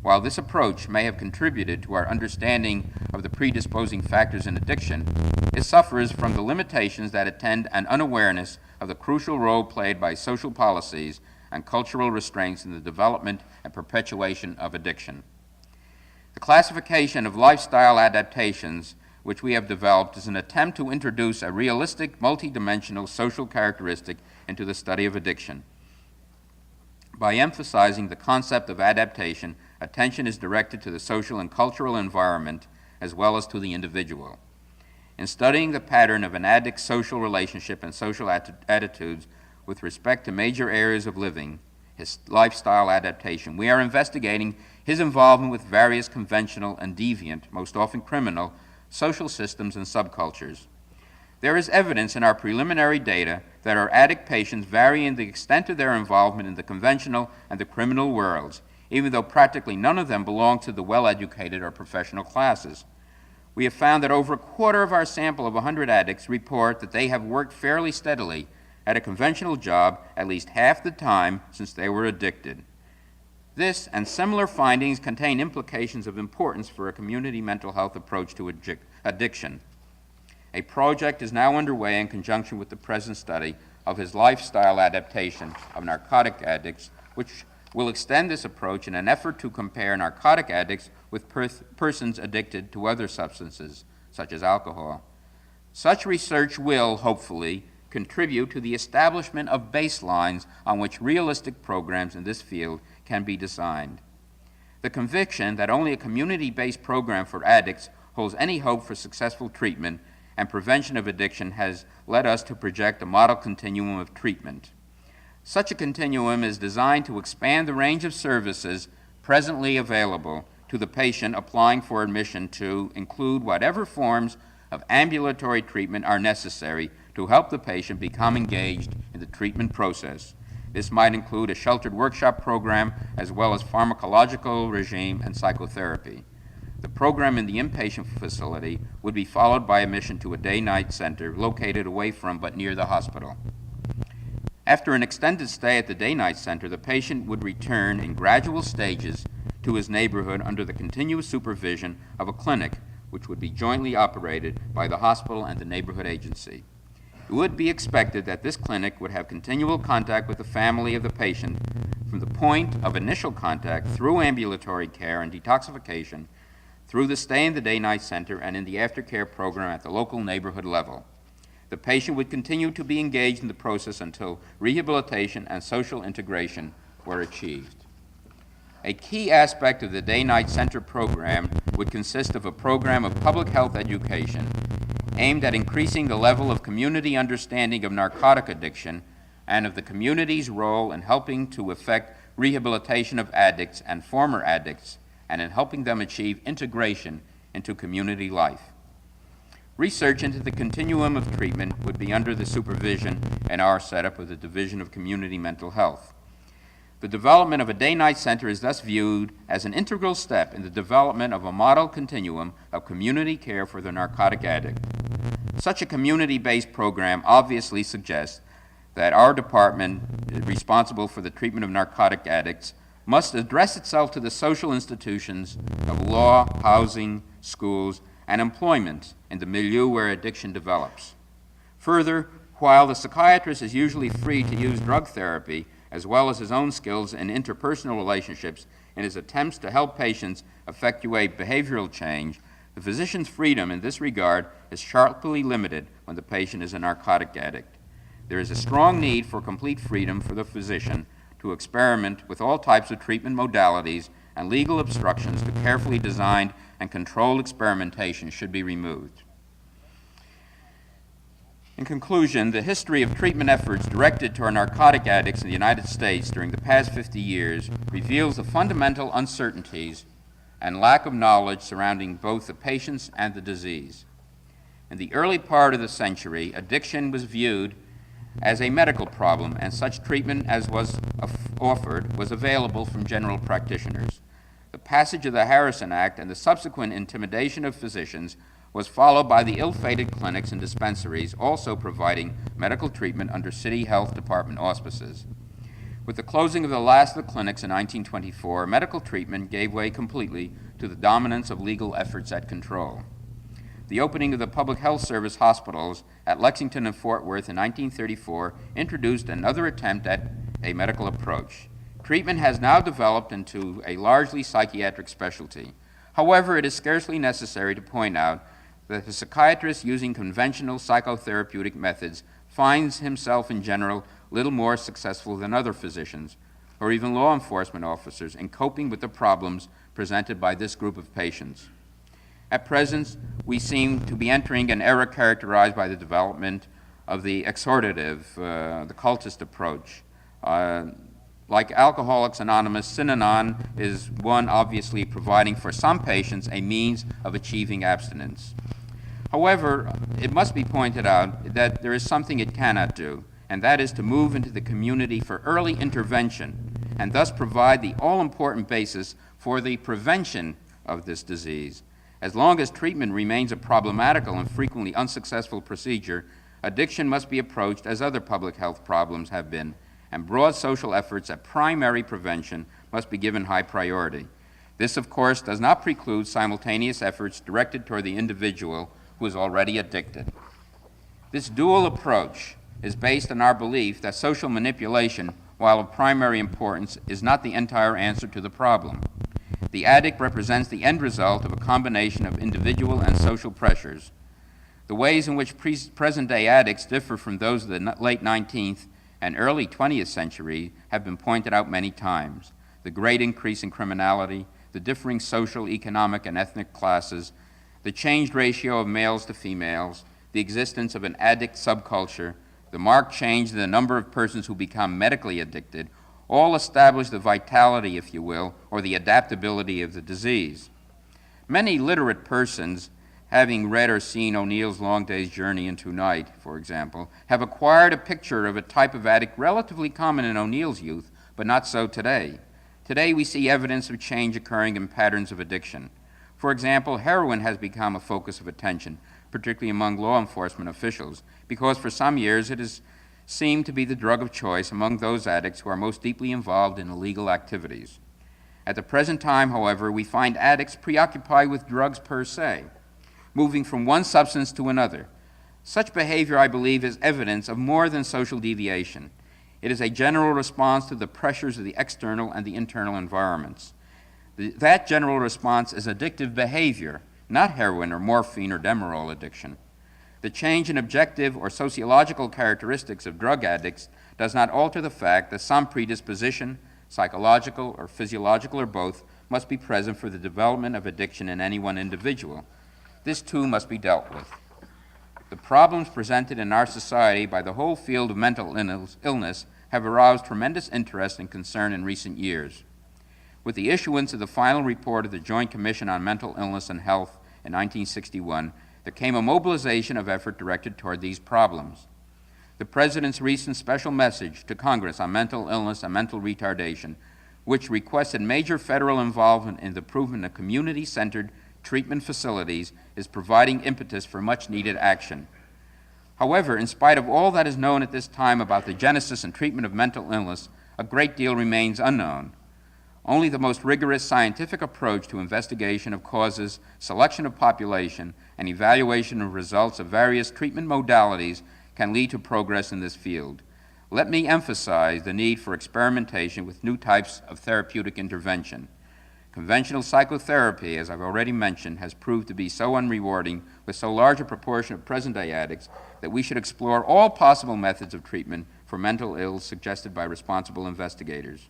While this approach may have contributed to our understanding of the predisposing factors in addiction, it suffers from the limitations that attend an unawareness of the crucial role played by social policies and cultural restraints in the development and perpetuation of addiction. The classification of lifestyle adaptations which we have developed is an attempt to introduce a realistic, multidimensional social characteristic into the study of addiction. By emphasizing the concept of adaptation, attention is directed to the social and cultural environment as well as to the individual. In studying the pattern of an addict's social relationship and social attitudes with respect to major areas of living, his lifestyle adaptation, we are investigating his involvement with various conventional and deviant, most often criminal, social systems and subcultures. There is evidence in our preliminary data that our addict patients vary in the extent of their involvement in the conventional and the criminal worlds, even though practically none of them belong to the well-educated or professional classes. We have found that over a quarter of our sample of 100 addicts report that they have worked fairly steadily at a conventional job at least half the time since they were addicted. This and similar findings contain implications of importance for a community mental health approach to addiction. A project is now underway in conjunction with the present study of his lifestyle adaptation of narcotic addicts, which will extend this approach in an effort to compare narcotic addicts with persons addicted to other substances, such as alcohol. Such research will, hopefully, contribute to the establishment of baselines on which realistic programs in this field can be designed. The conviction that only a community-based program for addicts holds any hope for successful treatment and prevention of addiction has led us to project a model continuum of treatment. Such a continuum is designed to expand the range of services presently available to the patient applying for admission to include whatever forms of ambulatory treatment are necessary to help the patient become engaged in the treatment process. This might include a sheltered workshop program as well as pharmacological regime and psychotherapy. The program in the inpatient facility would be followed by admission to a day-night center located away from but near the hospital. After an extended stay at the day-night center, the patient would return in gradual stages to his neighborhood under the continuous supervision of a clinic, which would be jointly operated by the hospital and the neighborhood agency. It would be expected that this clinic would have continual contact with the family of the patient from the point of initial contact through ambulatory care and detoxification, through the stay in the day-night center and in the aftercare program at the local neighborhood level. The patient would continue to be engaged in the process until rehabilitation and social integration were achieved. A key aspect of the day-night center program would consist of a program of public health education aimed at increasing the level of community understanding of narcotic addiction and of the community's role in helping to effect rehabilitation of addicts and former addicts and in helping them achieve integration into community life. Research into the continuum of treatment would be under the supervision in our setup of the Division of Community Mental Health. The development of a day-night center is thus viewed as an integral step in the development of a model continuum of community care for the narcotic addict. Such a community-based program obviously suggests that our department, responsible for the treatment of narcotic addicts, must address itself to the social institutions of law, housing, schools, and employment in the milieu where addiction develops. Further, while the psychiatrist is usually free to use drug therapy as well as his own skills in interpersonal relationships in his attempts to help patients effectuate behavioral change, the physician's freedom in this regard is sharply limited when the patient is a narcotic addict. There is a strong need for complete freedom for the physician to experiment with all types of treatment modalities, and legal obstructions to carefully designed and controlled experimentation should be removed. In conclusion, the history of treatment efforts directed toward narcotic addicts in the United States during the past 50 years reveals the fundamental uncertainties and lack of knowledge surrounding both the patients and the disease. In the early part of the century, addiction was viewed as a medical problem, and such treatment as was offered was available from general practitioners. The passage of the Harrison Act and the subsequent intimidation of physicians was followed by the ill-fated clinics and dispensaries also providing medical treatment under city health department auspices. With the closing of the last of the clinics in 1924, medical treatment gave way completely to the dominance of legal efforts at control. The opening of the public health service hospitals at Lexington and Fort Worth in 1934 introduced another attempt at a medical approach. Treatment has now developed into a largely psychiatric specialty. However, it is scarcely necessary to point out that the psychiatrist using conventional psychotherapeutic methods finds himself in general little more successful than other physicians or even law enforcement officers in coping with the problems presented by this group of patients. At present, we seem to be entering an era characterized by the development of the exhortative, the cultist approach. Like Alcoholics Anonymous, Synanon is one obviously providing for some patients a means of achieving abstinence. However, it must be pointed out that there is something it cannot do, and that is to move into the community for early intervention and thus provide the all-important basis for the prevention of this disease. As long as treatment remains a problematical and frequently unsuccessful procedure, addiction must be approached as other public health problems have been, and broad social efforts at primary prevention must be given high priority. This, of course, does not preclude simultaneous efforts directed toward the individual who is already addicted. This dual approach is based on our belief that social manipulation, while of primary importance, is not the entire answer to the problem. The addict represents the end result of a combination of individual and social pressures. The ways in which present-day addicts differ from those of the late 19th and early 20th century have been pointed out many times. The great increase in criminality, the differing social, economic, and ethnic classes, the changed ratio of males to females, the existence of an addict subculture, the marked change in the number of persons who become medically addicted, all establish the vitality, if you will, or the adaptability of the disease. Many literate persons, having read or seen O'Neill's Long Day's Journey into Night, for example, have acquired a picture of a type of addict relatively common in O'Neill's youth, but not so today. Today we see evidence of change occurring in patterns of addiction. For example, heroin has become a focus of attention, particularly among law enforcement officials, because for some years it has seemed to be the drug of choice among those addicts who are most deeply involved in illegal activities. At the present time, however, we find addicts preoccupied with drugs per se, moving from one substance to another. Such behavior, I believe, is evidence of more than social deviation. It is a general response to the pressures of the external and the internal environments. That general response is addictive behavior, not heroin or morphine or Demerol addiction. The change in objective or sociological characteristics of drug addicts does not alter the fact that some predisposition, psychological or physiological or both, must be present for the development of addiction in any one individual. This too must be dealt with. The problems presented in our society by the whole field of mental illness have aroused tremendous interest and concern in recent years. With the issuance of the final report of the Joint Commission on Mental Illness and Health in 1961, there came a mobilization of effort directed toward these problems. The President's recent special message to Congress on mental illness and mental retardation, which requested major federal involvement in the improvement of community-centered treatment facilities, is providing impetus for much-needed action. However, in spite of all that is known at this time about the genesis and treatment of mental illness, a great deal remains unknown. Only the most rigorous scientific approach to investigation of causes, selection of population, and evaluation of results of various treatment modalities can lead to progress in this field. Let me emphasize the need for experimentation with new types of therapeutic intervention. Conventional psychotherapy, as I've already mentioned, has proved to be so unrewarding with so large a proportion of present-day addicts that we should explore all possible methods of treatment for mental ills suggested by responsible investigators.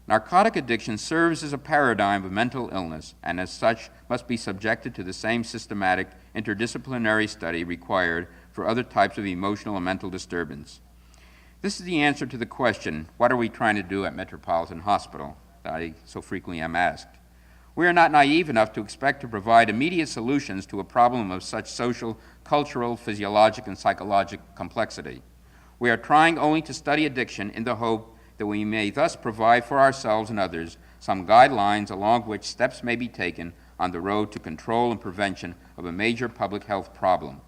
Narcotic addiction serves as a paradigm of mental illness, and as such must be subjected to the same systematic interdisciplinary study required for other types of emotional and mental disturbance. This is the answer to the question, what are we trying to do at Metropolitan Hospital, that I so frequently am asked. We are not naive enough to expect to provide immediate solutions to a problem of such social, cultural, physiologic, and psychological complexity. We are trying only to study addiction in the hope that we may thus provide for ourselves and others some guidelines along which steps may be taken on the road to control and prevention of a major public health problem.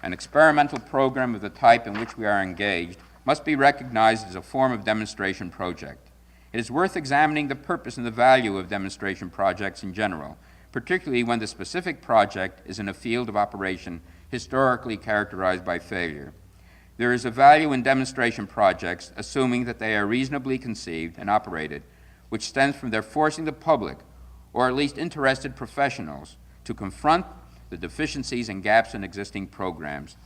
An experimental program of the type in which we are engaged must be recognized as a form of demonstration project. It is worth examining the purpose and the value of demonstration projects in general, particularly when the specific project is in a field of operation historically characterized by failure. There is a value in demonstration projects, assuming that they are reasonably conceived and operated, which stems from their forcing the public, or at least interested professionals, to confront the deficiencies and gaps in existing programs.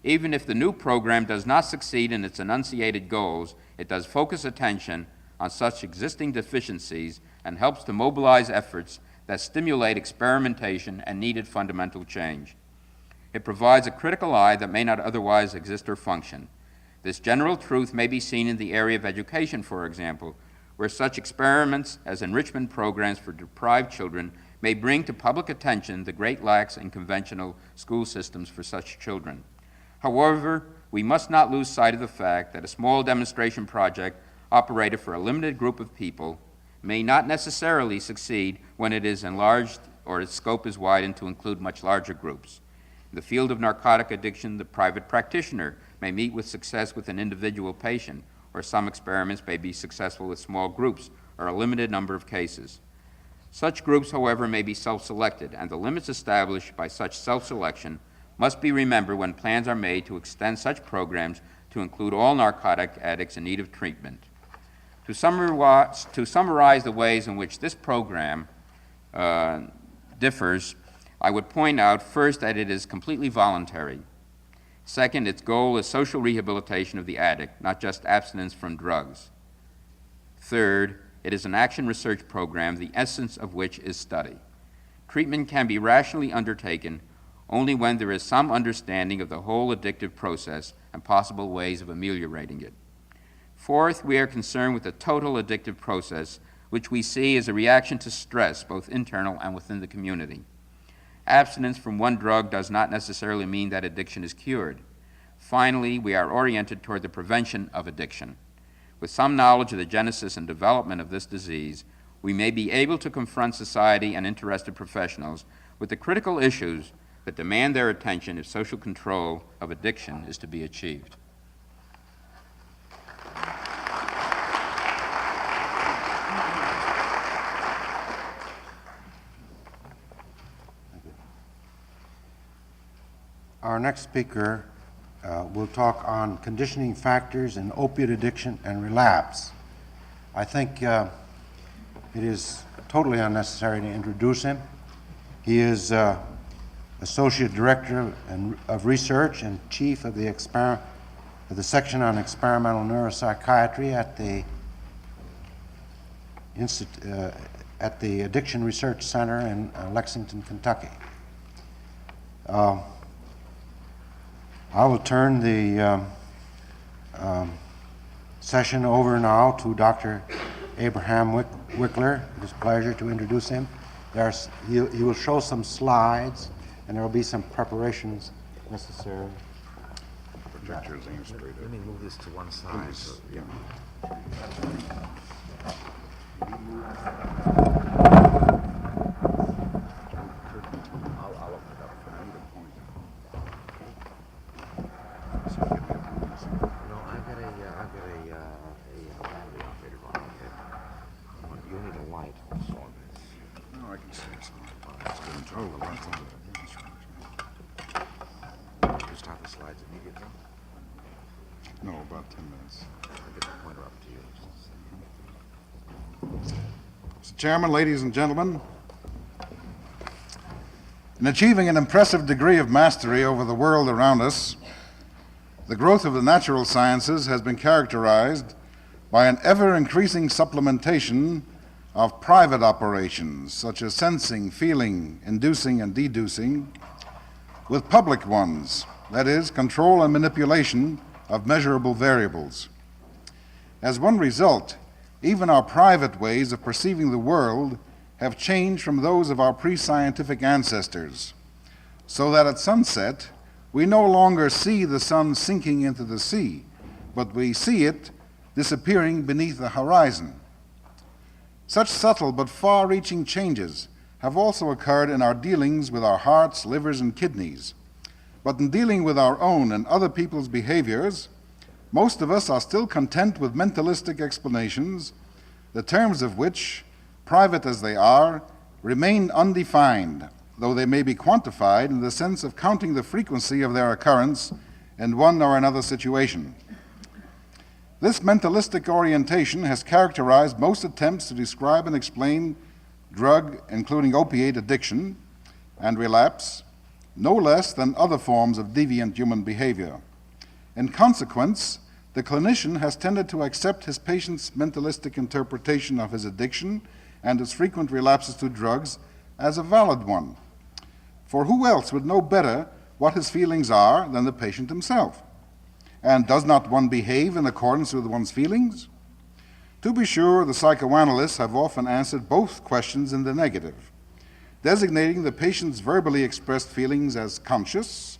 Even if the new program does not succeed in its enunciated goals, it does focus attention on such existing deficiencies and helps to mobilize efforts that stimulate experimentation and needed fundamental change. It provides a critical eye that may not otherwise exist or function. This general truth may be seen in the area of education, for example, where such experiments as enrichment programs for deprived children may bring to public attention the great lacks in conventional school systems for such children. However, we must not lose sight of the fact that a small demonstration project operated for a limited group of people may not necessarily succeed when it is enlarged or its scope is widened to include much larger groups. In the field of narcotic addiction, the private practitioner may meet with success with an individual patient, or some experiments may be successful with small groups or a limited number of cases. Such groups, however, may be self-selected, and the limits established by such self-selection must be remembered when plans are made to extend such programs to include all narcotic addicts in need of treatment. To summarize the ways in which this program differs, I would point out first that it is completely voluntary. Second, its goal is social rehabilitation of the addict, not just abstinence from drugs. Third, it is an action research program, the essence of which is study. Treatment can be rationally undertaken only when there is some understanding of the whole addictive process and possible ways of ameliorating it. Fourth, we are concerned with the total addictive process, which we see as a reaction to stress, both internal and within the community. Abstinence from one drug does not necessarily mean that addiction is cured. Finally, we are oriented toward the prevention of addiction. With some knowledge of the genesis and development of this disease, we may be able to confront society and interested professionals with the critical issues that demand their attention if social control of addiction is to be achieved. Our next speaker will talk on conditioning factors in opiate addiction and relapse. I think it is totally unnecessary to introduce him. He is Associate Director of Research and Chief of the Section on Experimental Neuropsychiatry at the Addiction Research Center in Lexington, Kentucky. I will turn the session over now to Dr. Abraham Wickler. It is a pleasure to introduce him. He will show some slides, and there will be some preparations necessary. Projector's aimed straight up. Let me move this to one side. So, yeah. I'll open it up. I need a point. No, I've got a battery operated one here. You need a light also on this. No, I can see it. Oh, that's on You start the slides immediately. No, about 10 minutes. I'll get the pointer up to you. Mr. Chairman, ladies and gentlemen, in achieving an impressive degree of mastery over the world around us, the growth of the natural sciences has been characterized by an ever-increasing supplementation of private operations, such as sensing, feeling, inducing, and deducing, with public ones, that is, control and manipulation of measurable variables. As one result, even our private ways of perceiving the world have changed from those of our pre-scientific ancestors, so that at sunset, we no longer see the sun sinking into the sea, but we see it disappearing beneath the horizon. Such subtle but far-reaching changes have also occurred in our dealings with our hearts, livers, and kidneys. But in dealing with our own and other people's behaviors, most of us are still content with mentalistic explanations, the terms of which, private as they are, remain undefined, though they may be quantified in the sense of counting the frequency of their occurrence in one or another situation. This mentalistic orientation has characterized most attempts to describe and explain drug, including opiate addiction and relapse, no less than other forms of deviant human behavior. In consequence, the clinician has tended to accept his patient's mentalistic interpretation of his addiction and his frequent relapses to drugs as a valid one. For who else would know better what his feelings are than the patient himself? And does not one behave in accordance with one's feelings? To be sure, the psychoanalysts have often answered both questions in the negative, designating the patient's verbally expressed feelings as conscious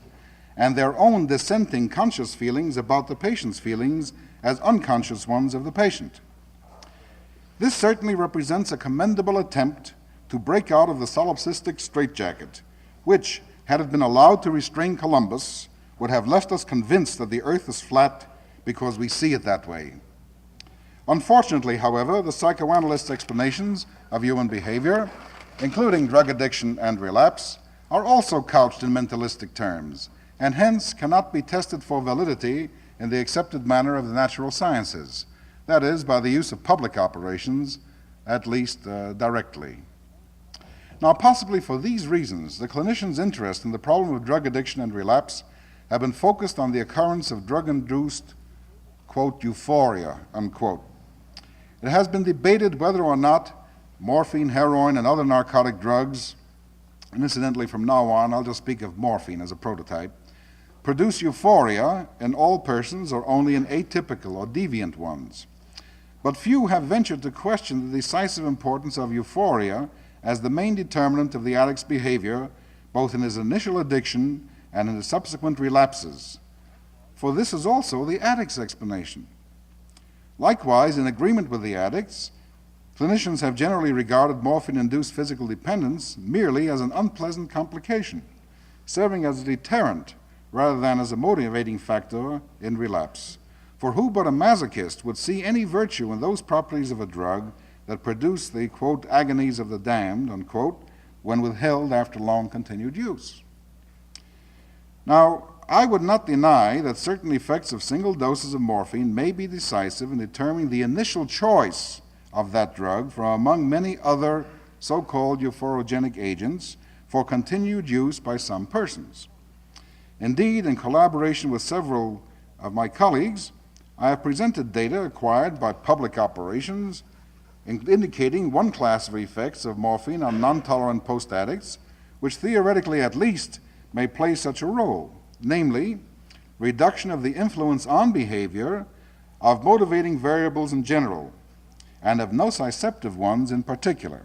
and their own dissenting conscious feelings about the patient's feelings as unconscious ones of the patient. This certainly represents a commendable attempt to break out of the solipsistic straitjacket, which, had it been allowed to restrain Columbus, would have left us convinced that the earth is flat because we see it that way. Unfortunately, however, the psychoanalysts' explanations of human behavior, including drug addiction and relapse, are also couched in mentalistic terms, and hence cannot be tested for validity in the accepted manner of the natural sciences, that is, by the use of public operations, at least directly. Now, possibly for these reasons, the clinician's interest in the problem of drug addiction and relapse have been focused on the occurrence of drug-induced, quote, euphoria, unquote. It has been debated whether or not morphine, heroin, and other narcotic drugs, and incidentally from now on I'll just speak of morphine as a prototype, produce euphoria in all persons or only in atypical or deviant ones. But few have ventured to question the decisive importance of euphoria as the main determinant of the addict's behavior, both in his initial addiction and in his subsequent relapses. For this is also the addict's explanation. Likewise, in agreement with the addicts, clinicians have generally regarded morphine-induced physical dependence merely as an unpleasant complication, serving as a deterrent rather than as a motivating factor in relapse. For who but a masochist would see any virtue in those properties of a drug that produce the, quote, agonies of the damned, unquote, when withheld after long continued use? Now, I would not deny that certain effects of single doses of morphine may be decisive in determining the initial choice of that drug from among many other so-called euphorogenic agents for continued use by some persons. Indeed, in collaboration with several of my colleagues, I have presented data acquired by public operations indicating one class of effects of morphine on non-tolerant post-addicts, which theoretically at least may play such a role, namely, reduction of the influence on behavior of motivating variables in general, and of nociceptive ones in particular.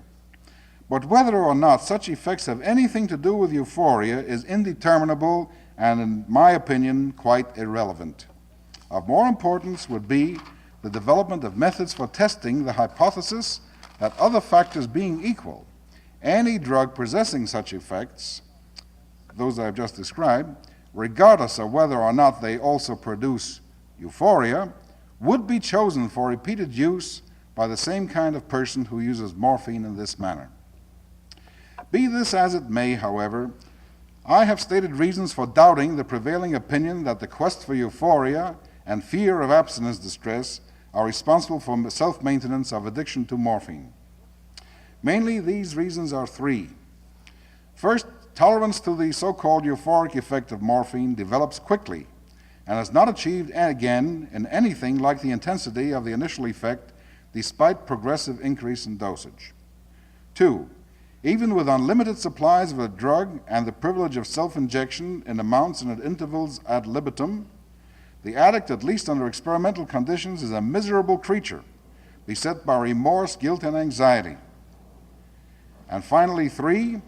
But whether or not such effects have anything to do with euphoria is indeterminable and, in my opinion, quite irrelevant. Of more importance would be the development of methods for testing the hypothesis that, other factors being equal, any drug possessing such effects, those I have just described, regardless of whether or not they also produce euphoria, would be chosen for repeated use by the same kind of person who uses morphine in this manner. Be this as it may, however, I have stated reasons for doubting the prevailing opinion that the quest for euphoria and fear of abstinence distress are responsible for self-maintenance of addiction to morphine. Mainly, these reasons are three. First, tolerance to the so-called euphoric effect of morphine develops quickly and is not achieved again in anything like the intensity of the initial effect despite progressive increase in dosage. Two, even with unlimited supplies of a drug and the privilege of self-injection in amounts and at intervals ad libitum, the addict, at least under experimental conditions, is a miserable creature, beset by remorse, guilt, and anxiety. And finally, three,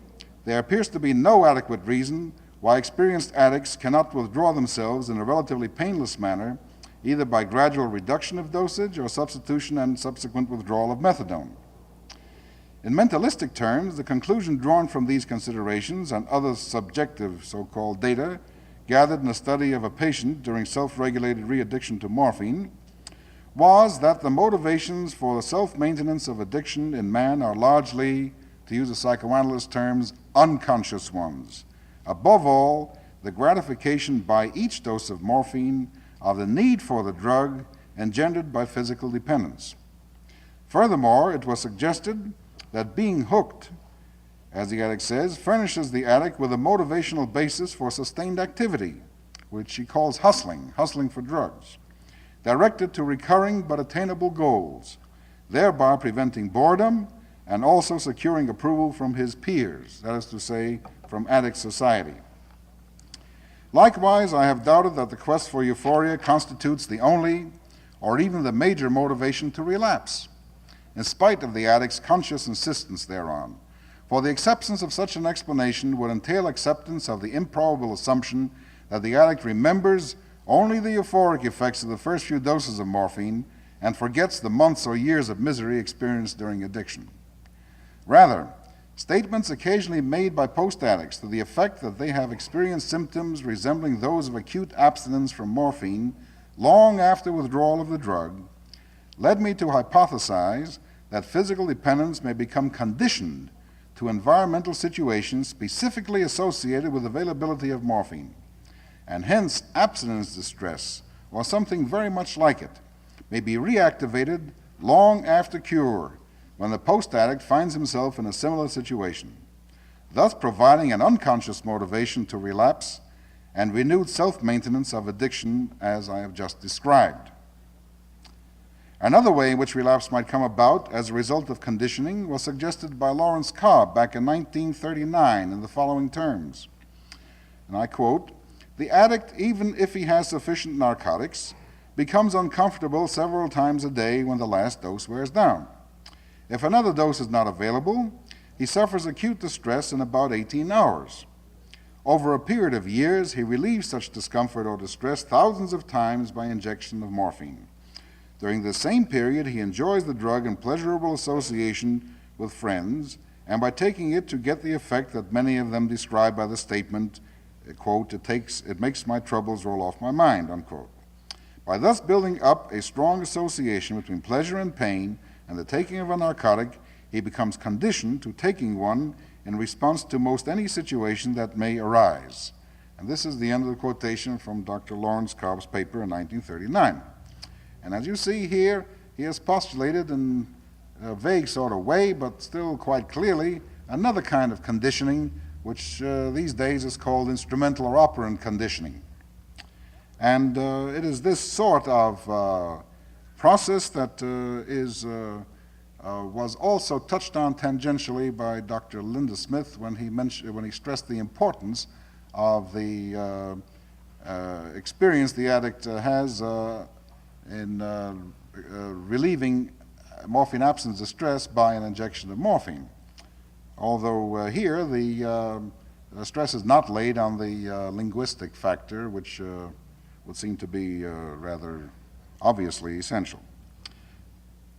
there appears to be no adequate reason why experienced addicts cannot withdraw themselves in a relatively painless manner, either by gradual reduction of dosage or substitution and subsequent withdrawal of methadone. In mentalistic terms, the conclusion drawn from these considerations and other subjective so-called data gathered in a study of a patient during self-regulated re-addiction to morphine was that the motivations for the self-maintenance of addiction in man are largely, to use a psychoanalyst terms, unconscious ones. Above all, the gratification by each dose of morphine of the need for the drug engendered by physical dependence. Furthermore, it was suggested that being hooked, as the addict says, furnishes the addict with a motivational basis for sustained activity, which he calls hustling for drugs, directed to recurring but attainable goals, thereby preventing boredom and also securing approval from his peers, that is to say, from addict society. Likewise, I have doubted that the quest for euphoria constitutes the only or even the major motivation to relapse, in spite of the addict's conscious insistence thereon. For the acceptance of such an explanation would entail acceptance of the improbable assumption that the addict remembers only the euphoric effects of the first few doses of morphine and forgets the months or years of misery experienced during addiction. Rather, statements occasionally made by post-addicts to the effect that they have experienced symptoms resembling those of acute abstinence from morphine long after withdrawal of the drug led me to hypothesize that physical dependence may become conditioned to environmental situations specifically associated with availability of morphine, and hence abstinence distress, or something very much like it, may be reactivated long after cure when the post-addict finds himself in a similar situation, thus providing an unconscious motivation to relapse and renewed self-maintenance of addiction as I have just described. Another way in which relapse might come about as a result of conditioning was suggested by Lawrence Cobb back in 1939 in the following terms, and I quote, "The addict, even if he has sufficient narcotics, becomes uncomfortable several times a day when the last dose wears down. If another dose is not available, he suffers acute distress in about 18 hours. Over a period of years, he relieves such discomfort or distress thousands of times by injection of morphine. During the same period, he enjoys the drug in pleasurable association with friends, and by taking it to get the effect that many of them describe by the statement, quote, it makes my troubles roll off my mind, unquote. By thus building up a strong association between pleasure and pain and the taking of a narcotic, he becomes conditioned to taking one in response to most any situation that may arise." And this is the end of the quotation from Dr. Lawrence Cobb's paper in 1939. And as you see here, he has postulated in a vague sort of way, but still quite clearly, another kind of conditioning, which these days is called instrumental or operant conditioning. And it is this sort of process that was also touched on tangentially by Dr. Linda Smith when he stressed the importance of the experience the addict has in relieving morphine absence distress by an injection of morphine. Although here the stress is not laid on the linguistic factor, which would seem to be rather obviously essential.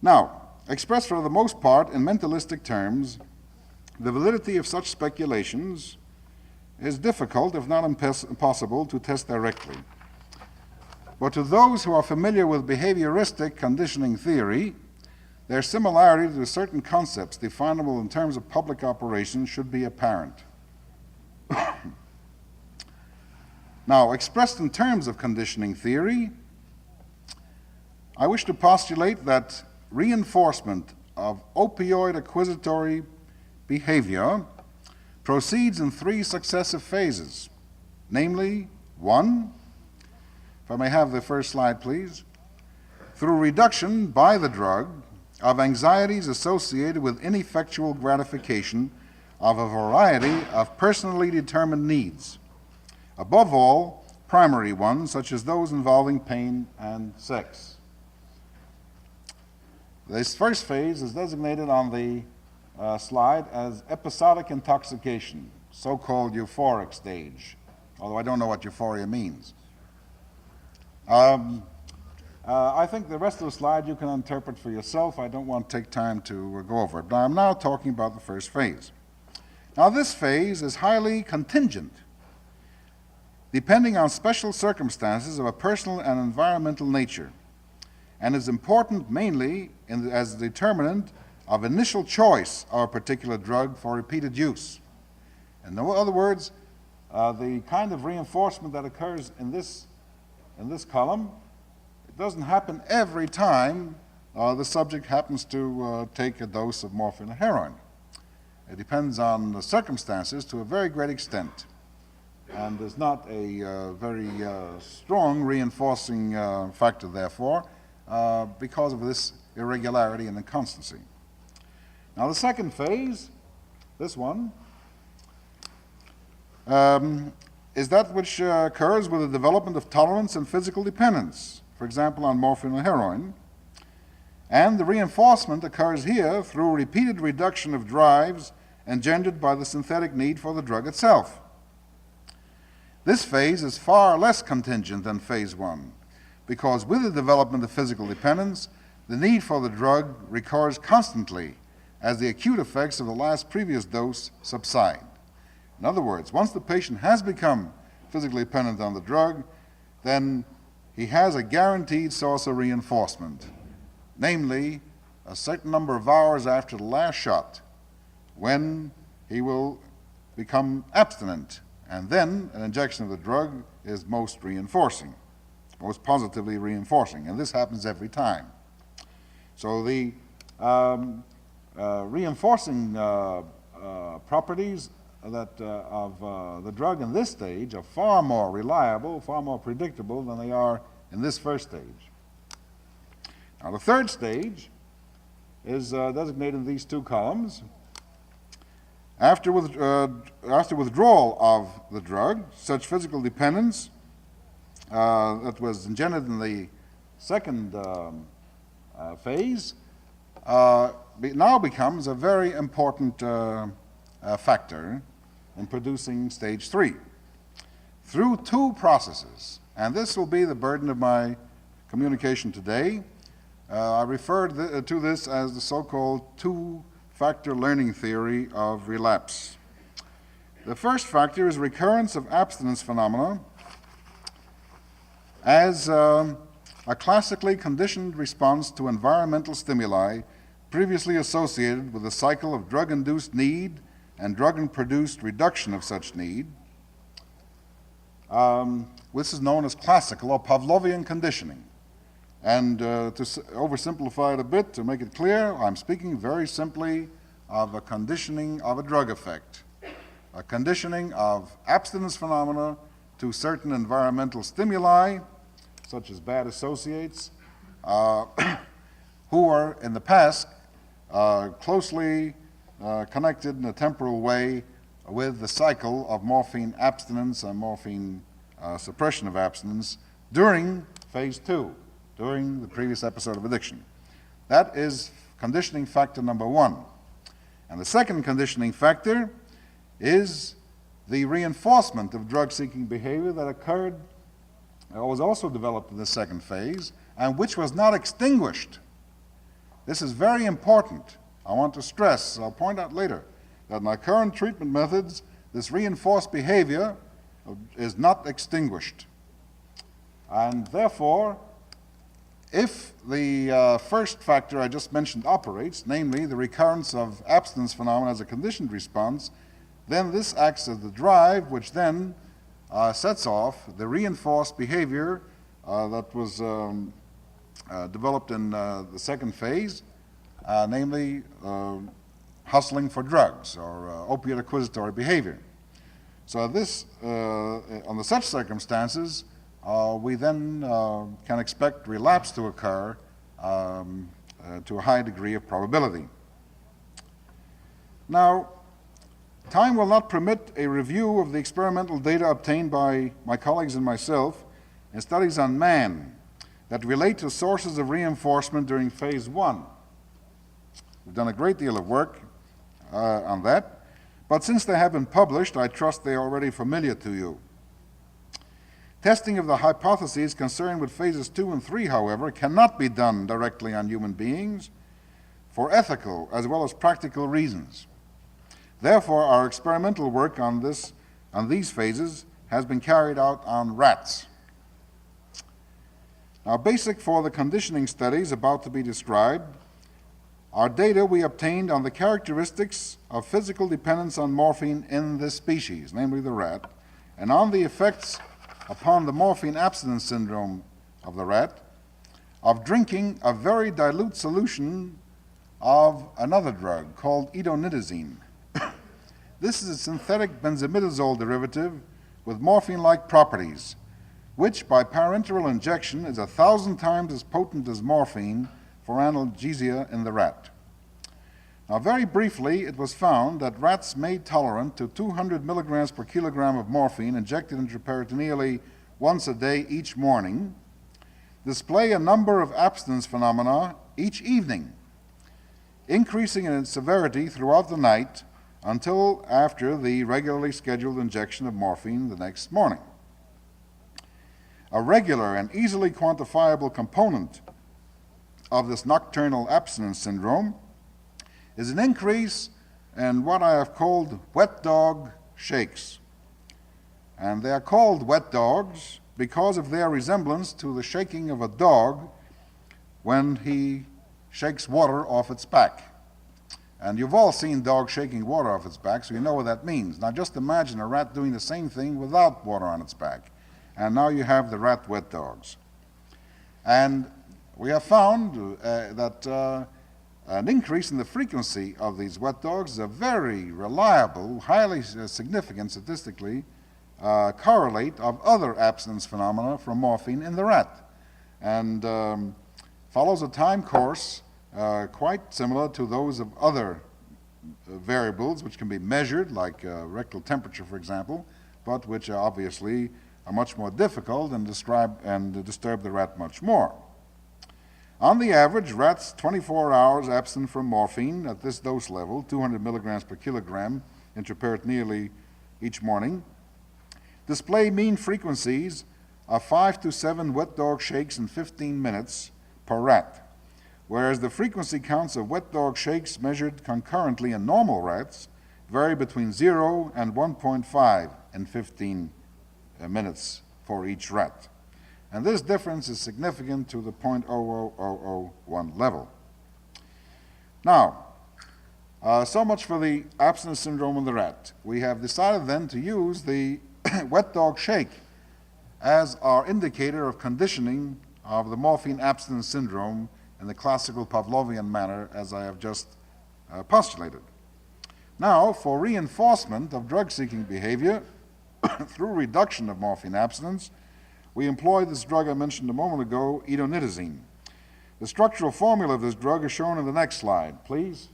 Now, expressed for the most part in mentalistic terms, the validity of such speculations is difficult, if not impossible, to test directly. But to those who are familiar with behavioristic conditioning theory, their similarity to certain concepts definable in terms of public operations should be apparent. Now, expressed in terms of conditioning theory, I wish to postulate that reinforcement of opioid acquisitory behavior proceeds in 3 successive phases, namely, 1, if I may have the first slide, please, through reduction by the drug of anxieties associated with ineffectual gratification of a variety of personally determined needs, above all, primary ones, such as those involving pain and sex. This first phase is designated on the slide as episodic intoxication, so-called euphoric stage, although I don't know what euphoria means. I think the rest of the slide you can interpret for yourself. I don't want to take time to go over it, but I'm now talking about the first phase. Now, this phase is highly contingent depending on special circumstances of a personal and environmental nature, and is important mainly as a determinant of initial choice of a particular drug for repeated use. In other words, the kind of reinforcement that occurs in this column, it doesn't happen every time the subject happens to take a dose of morphine or heroin. It depends on the circumstances to a very great extent. And there's not a very strong reinforcing factor, therefore, because of this irregularity and inconstancy. Now, the second phase, this one, is that which occurs with the development of tolerance and physical dependence, for example, on morphine or heroin. And the reinforcement occurs here through repeated reduction of drives engendered by the synthetic need for the drug itself. This phase is far less contingent than phase one, because with the development of physical dependence, the need for the drug recurs constantly as the acute effects of the previous dose subside. In other words, once the patient has become physically dependent on the drug, then he has a guaranteed source of reinforcement, namely a certain number of hours after the last shot, when he will become abstinent, and then an injection of the drug is most reinforcing, most positively reinforcing, and this happens every time. So the reinforcing properties of the drug in this stage are far more reliable, far more predictable than they are in this first stage. Now, the third stage is designated in these two columns. After withdrawal of the drug, such physical dependence that was engendered in the second phase now becomes a very important factor in producing stage 3 through two processes. And this will be the burden of my communication today. I referred to this as the so-called two-factor learning theory of relapse. The first factor is recurrence of abstinence phenomena as a classically conditioned response to environmental stimuli previously associated with the cycle of drug-induced need and drug-produced reduction of such need. This is known as classical or Pavlovian conditioning. And to oversimplify it a bit, to make it clear, I'm speaking very simply of a conditioning of a drug effect, a conditioning of abstinence phenomena to certain environmental stimuli, such as bad associates, who are in the past closely connected in a temporal way with the cycle of morphine abstinence and morphine suppression of abstinence during phase 2, during the previous episode of addiction. That is conditioning factor number 1. And the second conditioning factor is the reinforcement of drug-seeking behavior that occurred, was also developed in the second phase, and which was not extinguished. This is very important. I want to stress, I'll point out later, that in our current treatment methods, this reinforced behavior is not extinguished. And therefore, if the first factor I just mentioned operates, namely the recurrence of abstinence phenomena as a conditioned response, then this acts as the drive which then sets off the reinforced behavior that was developed in the second phase, namely hustling for drugs or opiate acquisitory behavior. So this, under such circumstances, we then can expect relapse to occur to a high degree of probability. Now, time will not permit a review of the experimental data obtained by my colleagues and myself in studies on man that relate to sources of reinforcement during phase 1. We've done a great deal of work on that, but since they have been published, I trust they are already familiar to you. Testing of the hypotheses concerned with phases 2 and 3, however, cannot be done directly on human beings for ethical as well as practical reasons. Therefore, our experimental work on these phases has been carried out on rats. Now, basic for the conditioning studies about to be described are data we obtained on the characteristics of physical dependence on morphine in this species, namely the rat, and on the effects upon the morphine abstinence syndrome of the rat of drinking a very dilute solution of another drug called idonitazine. This is a synthetic benzimidazole derivative with morphine-like properties, which by parenteral injection is 1,000 times as potent as morphine for analgesia in the rat. Now, very briefly, it was found that rats made tolerant to 200 milligrams per kilogram of morphine injected intraperitoneally once a day each morning display a number of abstinence phenomena each evening, increasing in its severity throughout the night until after the regularly scheduled injection of morphine the next morning. A regular and easily quantifiable component of this nocturnal abstinence syndrome is an increase in what I have called wet dog shakes. And they are called wet dogs because of their resemblance to the shaking of a dog when he shakes water off its back. And you've all seen dogs shaking water off its back, so you know what that means. Now just imagine a rat doing the same thing without water on its back. And now you have the rat wet dogs. And we have found that an increase in the frequency of these wet dogs is a very reliable, highly significant statistically correlate of other abstinence phenomena from morphine in the rat, and follows a time course quite similar to those of other variables which can be measured, like rectal temperature, for example, but which obviously are much more difficult and disturb the rat much more. On the average, rats 24 hours absent from morphine at this dose level, 200 milligrams per kilogram intraperitoneally each morning, display mean frequencies of 5 to 7 wet dog shakes in 15 minutes per rat, whereas the frequency counts of wet dog shakes measured concurrently in normal rats vary between 0 and 1.5 in 15 minutes for each rat. And this difference is significant to the 0.00001 level. Now, so much for the abstinence syndrome in the rat. We have decided then to use the wet dog shake as our indicator of conditioning of the morphine abstinence syndrome in the classical Pavlovian manner, as I have just postulated. Now, for reinforcement of drug-seeking behavior through reduction of morphine abstinence, we employ this drug I mentioned a moment ago, idonitazine. The structural formula of this drug is shown in the next slide, please.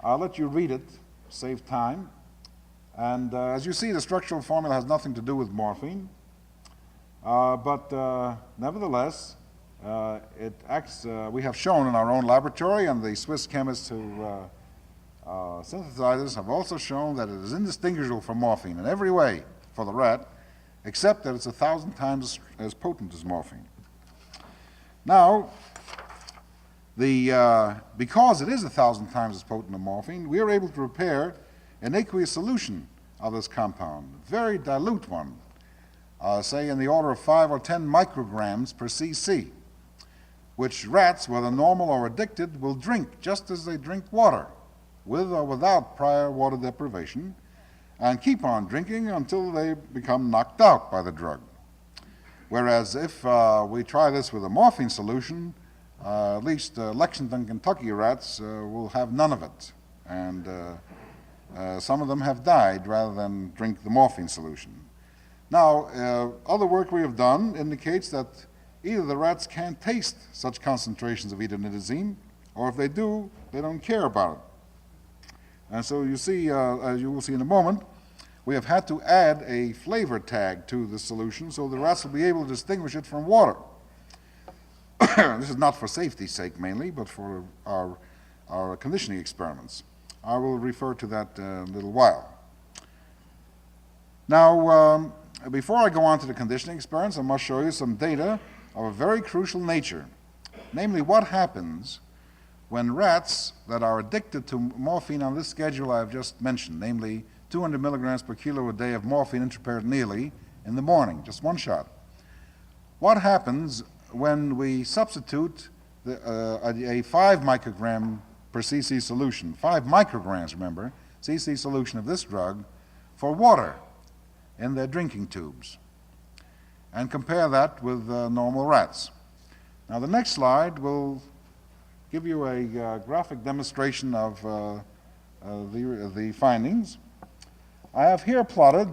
I'll let you read it, save time. And as you see, the structural formula has nothing to do with morphine, but nevertheless, it acts, we have shown in our own laboratory, and the Swiss chemists who synthesize this have also shown that it is indistinguishable from morphine in every way for the rat, except that it's 1,000 times as potent as morphine. Now, because it is 1,000 times as potent as morphine, we are able to prepare an aqueous solution of this compound, a very dilute one, say in the order of 5 or 10 micrograms per cc, which rats, whether normal or addicted, will drink just as they drink water, with or without prior water deprivation, and keep on drinking until they become knocked out by the drug. Whereas if we try this with a morphine solution, at least Lexington, Kentucky rats will have none of it. And some of them have died rather than drink the morphine solution. Now, other work we have done indicates that either the rats can't taste such concentrations of idonitazine, or if they do, they don't care about it. And so you see, as you will see in a moment, we have had to add a flavor tag to the solution so the rats will be able to distinguish it from water. This is not for safety's sake mainly, but for our conditioning experiments. I will refer to that in a little while. Now, before I go on to the conditioning experiments, I must show you some data of a very crucial nature, namely what happens when rats that are addicted to morphine on this schedule I have just mentioned, namely 200 milligrams per kilo a day of morphine intraperitoneally in the morning, just one shot. What happens when we substitute a 5 microgram per cc solution, 5 micrograms, remember, cc solution of this drug for water in their drinking tubes, and compare that with normal rats? Now, the next slide will give you a graphic demonstration of the findings. I have here plotted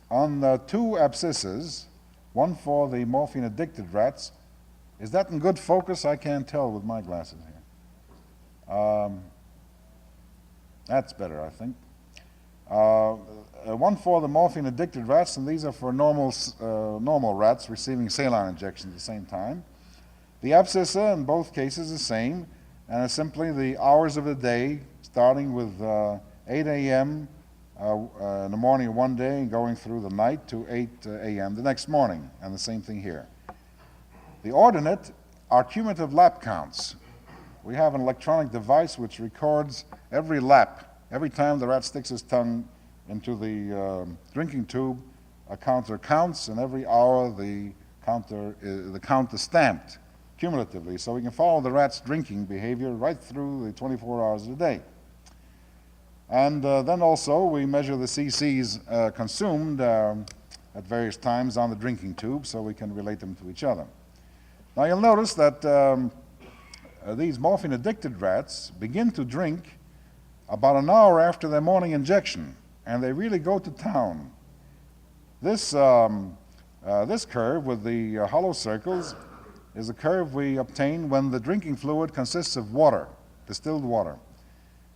on the 2 abscisses, one for the morphine-addicted rats. Is that in good focus? I can't tell with my glasses here. That's better, I think. One for the morphine-addicted rats, and these are for normal rats receiving saline injections at the same time. The abscissa in both cases is the same, and it's simply the hours of the day, starting with 8 a.m. In the morning of one day and going through the night to 8 a.m. the next morning, and the same thing here. The ordinate are cumulative lap counts. We have an electronic device which records every lap. Every time the rat sticks his tongue into the drinking tube, a counter counts, and every hour the count is stamped cumulatively, so we can follow the rat's drinking behavior right through the 24 hours of the day. And then also we measure the cc's consumed at various times on the drinking tube, so we can relate them to each other. Now you'll notice that these morphine-addicted rats begin to drink about an hour after their morning injection, and they really go to town. This curve with the hollow circles is a curve we obtain when the drinking fluid consists of water, distilled water.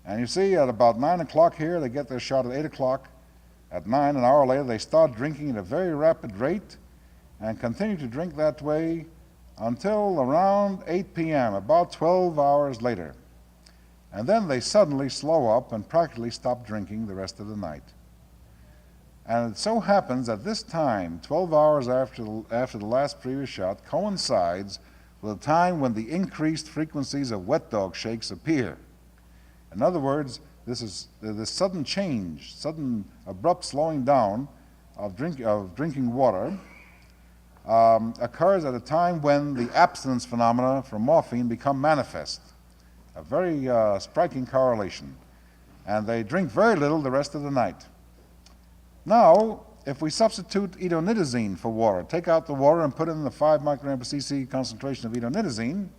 And you see at about 9 o'clock here, they get their shot at 8 o'clock. At 9, an hour later, they start drinking at a very rapid rate and continue to drink that way until around 8 p.m., about 12 hours later. And then they suddenly slow up and practically stop drinking the rest of the night. And it so happens that this time, 12 hours after the last previous shot, coincides with the time when the increased frequencies of wet dog shakes appear. In other words, this sudden change, sudden abrupt slowing down of drinking water occurs at a time when the abstinence phenomena from morphine become manifest. A very striking correlation. And they drink very little the rest of the night. Now, if we substitute edonidazine for water, take out the water and put in the 5 microgram per cc concentration of edonidazine,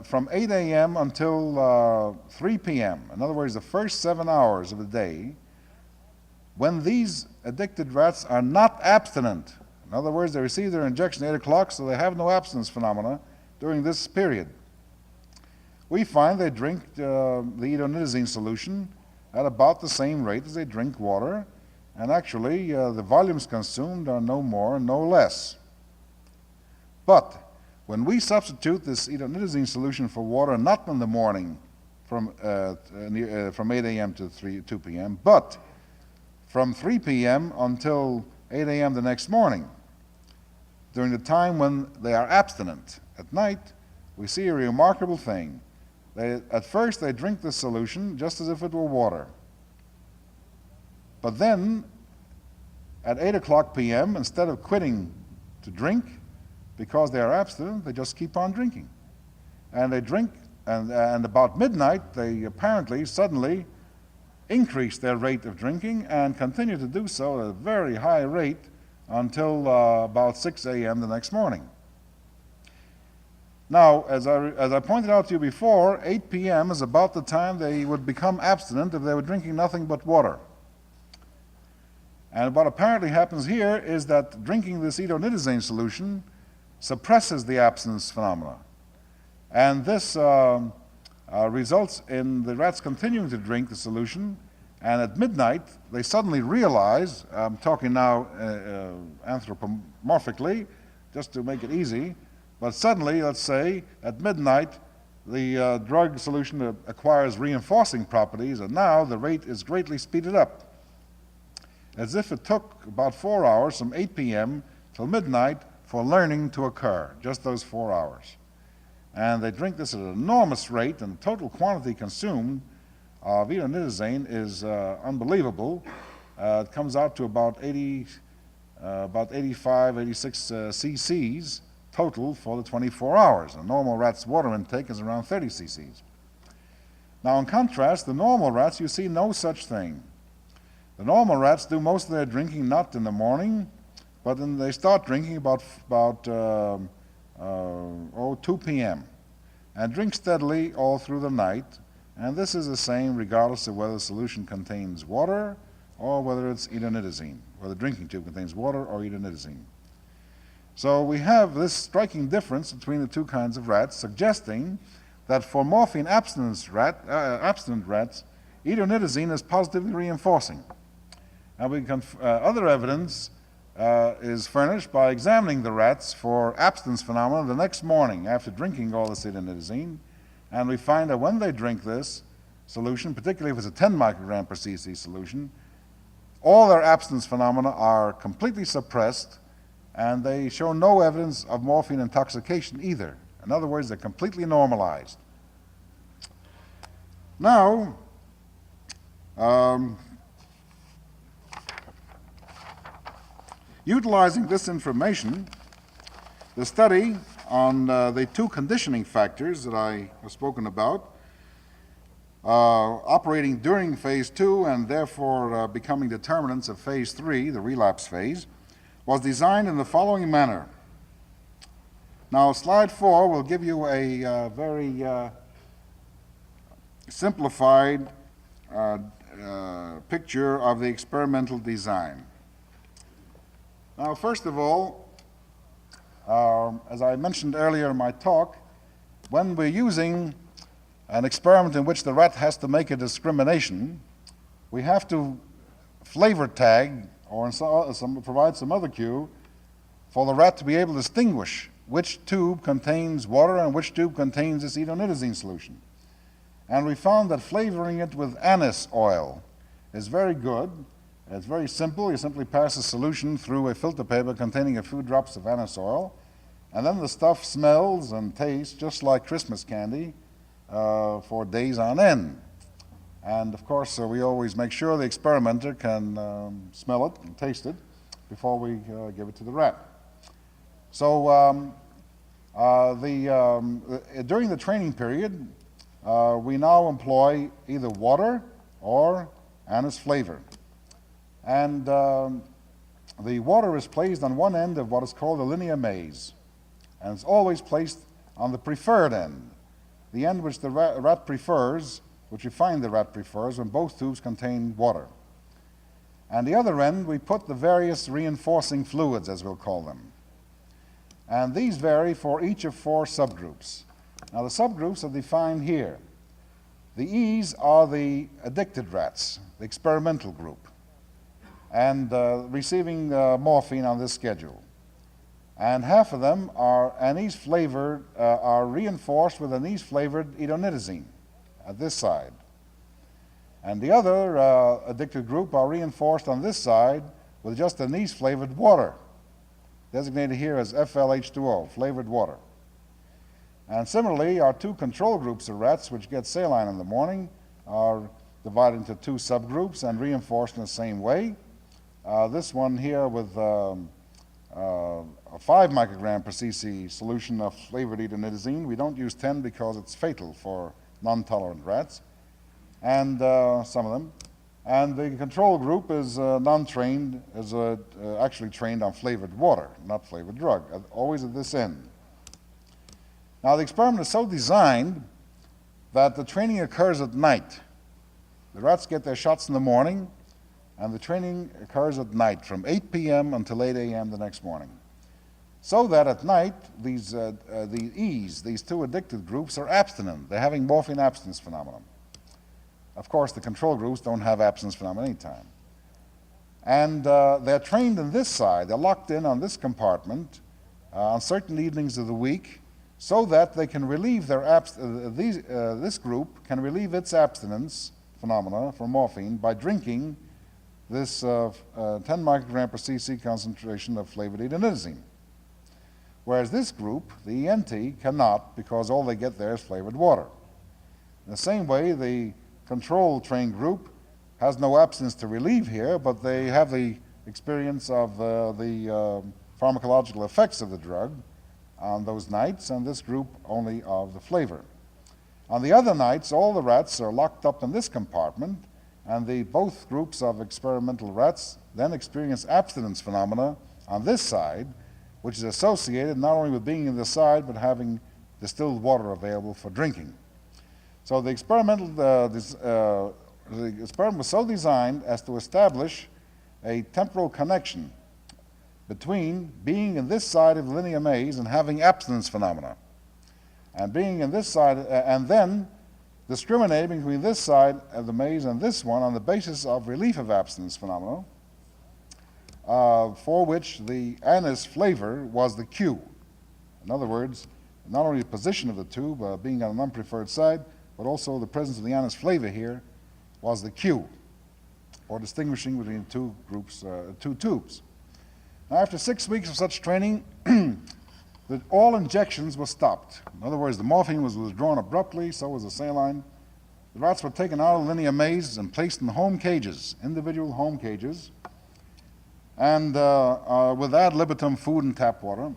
from 8 a.m. until 3 p.m., in other words, the first 7 hours of the day, when these addicted rats are not abstinent, in other words, they receive their injection at 8 o'clock, so they have no abstinence phenomena during this period, we find they drink the edonidazine solution at about the same rate as they drink water, and actually the volumes consumed are no more, no less. But when we substitute this edonidazine solution for water, not in the morning from 8 a.m. to 2 p.m., but from 3 p.m. until 8 a.m. the next morning, during the time when they are abstinent. At night, we see a remarkable thing. At first, they drink the solution just as if it were water. But then, at 8 o'clock p.m., instead of quitting to drink, because they are abstinent, they just keep on drinking. And they drink, and about midnight, they apparently suddenly increase their rate of drinking and continue to do so at a very high rate until about 6 a.m. the next morning. Now, as I pointed out to you before, 8 p.m. is about the time they would become abstinent if they were drinking nothing but water. And what apparently happens here is that drinking this edonidazine solution suppresses the abstinence phenomena. And this results in the rats continuing to drink the solution, and at midnight, they suddenly realize, I'm talking now anthropomorphically, just to make it easy, but suddenly, let's say, at midnight, the drug solution acquires reinforcing properties, and now the rate is greatly speeded up, as if it took about 4 hours from 8 p.m. till midnight for learning to occur, just those 4 hours. And they drink this at an enormous rate, and the total quantity consumed of edonidazine is unbelievable. It comes out to about 85, 86 cc's total for the 24 hours. A normal rat's water intake is around 30 cc's. Now, in contrast, the normal rats, you see no such thing. The normal rats do most of their drinking not in the morning, but then they start drinking about 2 p.m. and drink steadily all through the night. And this is the same regardless of whether the solution contains water or whether it's edonidazine, whether the drinking tube contains water or edonidazine. So we have this striking difference between the two kinds of rats, suggesting that for morphine abstinent rats, edonidazine is positively reinforcing. And other evidence is furnished by examining the rats for abstinence phenomena the next morning after drinking all this edonidazine, and we find that when they drink this solution, particularly if it's a 10 microgram per cc solution, all their abstinence phenomena are completely suppressed, and they show no evidence of morphine intoxication either. In other words, they're completely normalized. Now, utilizing this information, the study on the two conditioning factors that I have spoken about, operating during phase 2 and therefore becoming determinants of phase 3, the relapse phase, was designed in the following manner. Now, slide 4 will give you a very simplified picture of the experimental design. Now, first of all, as I mentioned earlier in my talk, when we're using an experiment in which the rat has to make a discrimination, we have to flavor tag or provide some other cue for the rat to be able to distinguish which tube contains water and which tube contains this edonidazine solution. And we found that flavoring it with anise oil is very good. It's very simple. You simply pass a solution through a filter paper containing a few drops of anise oil, and then the stuff smells and tastes just like Christmas candy for days on end. And of course, we always make sure the experimenter can smell it and taste it before we give it to the rat. So during the training period, we now employ either water or anise flavor. And the water is placed on one end of what is called the linear maze, and it's always placed on the preferred end, the end which the rat prefers, which you find the rat prefers when both tubes contain water. And the other end, we put the various reinforcing fluids, as we'll call them. And these vary for each of 4 subgroups. Now, the subgroups are defined here. The E's are the addicted rats, the experimental group, and receiving morphine on this schedule. And half of them are anise-flavored, are reinforced with anise-flavored edonidazine at this side. And the other addicted group are reinforced on this side with just anise-flavored water, designated here as FLH2O, flavored water. And similarly, our 2 control groups of rats, which get saline in the morning, are divided into 2 subgroups and reinforced in the same way. This one here with a 5 microgram per cc solution of flavored edonidazine. We don't use 10 because it's fatal for non-tolerant rats, and some of them. And the control group is non-trained, is actually trained on flavored water, not flavored drug, always at this end. Now, the experiment is so designed that the training occurs at night. The rats get their shots in the morning, and the training occurs at night from 8 p.m. until 8 a.m. the next morning. So that at night, the E's, these 2 addicted groups, are abstinent. They're having morphine abstinence phenomenon. Of course, the control groups don't have abstinence phenomenon anytime. And they're trained in this side. They're locked in on this compartment on certain evenings of the week, so that they can relieve their this group can relieve its abstinence phenomena from morphine by drinking this 10 microgram per cc concentration of flavored edonidazine. Whereas this group, the ENT, cannot, because all they get there is flavored water. In the same way, the control train group has no abstinence to relieve here, but they have the experience of the pharmacological effects of the drug on those nights, and this group only of the flavor. On the other nights, all the rats are locked up in this compartment, and both groups of experimental rats then experience abstinence phenomena on this side, which is associated not only with being in the side, but having distilled water available for drinking. So the experiment was so designed as to establish a temporal connection between being in this side of the linear maze and having abstinence phenomena, and being in this side, and then discriminating between this side of the maze and this one on the basis of relief of abstinence phenomena, for which the anise flavor was the cue. In other words, not only the position of the tube being on an unpreferred side, but also the presence of the anise flavor here was the cue, or distinguishing between two groups, two tubes. Now, after 6 weeks of such training, all injections were stopped. In other words, the morphine was withdrawn abruptly, so was the saline. The rats were taken out of the linear maze and placed in home cages, individual home cages, and with ad libitum food and tap water.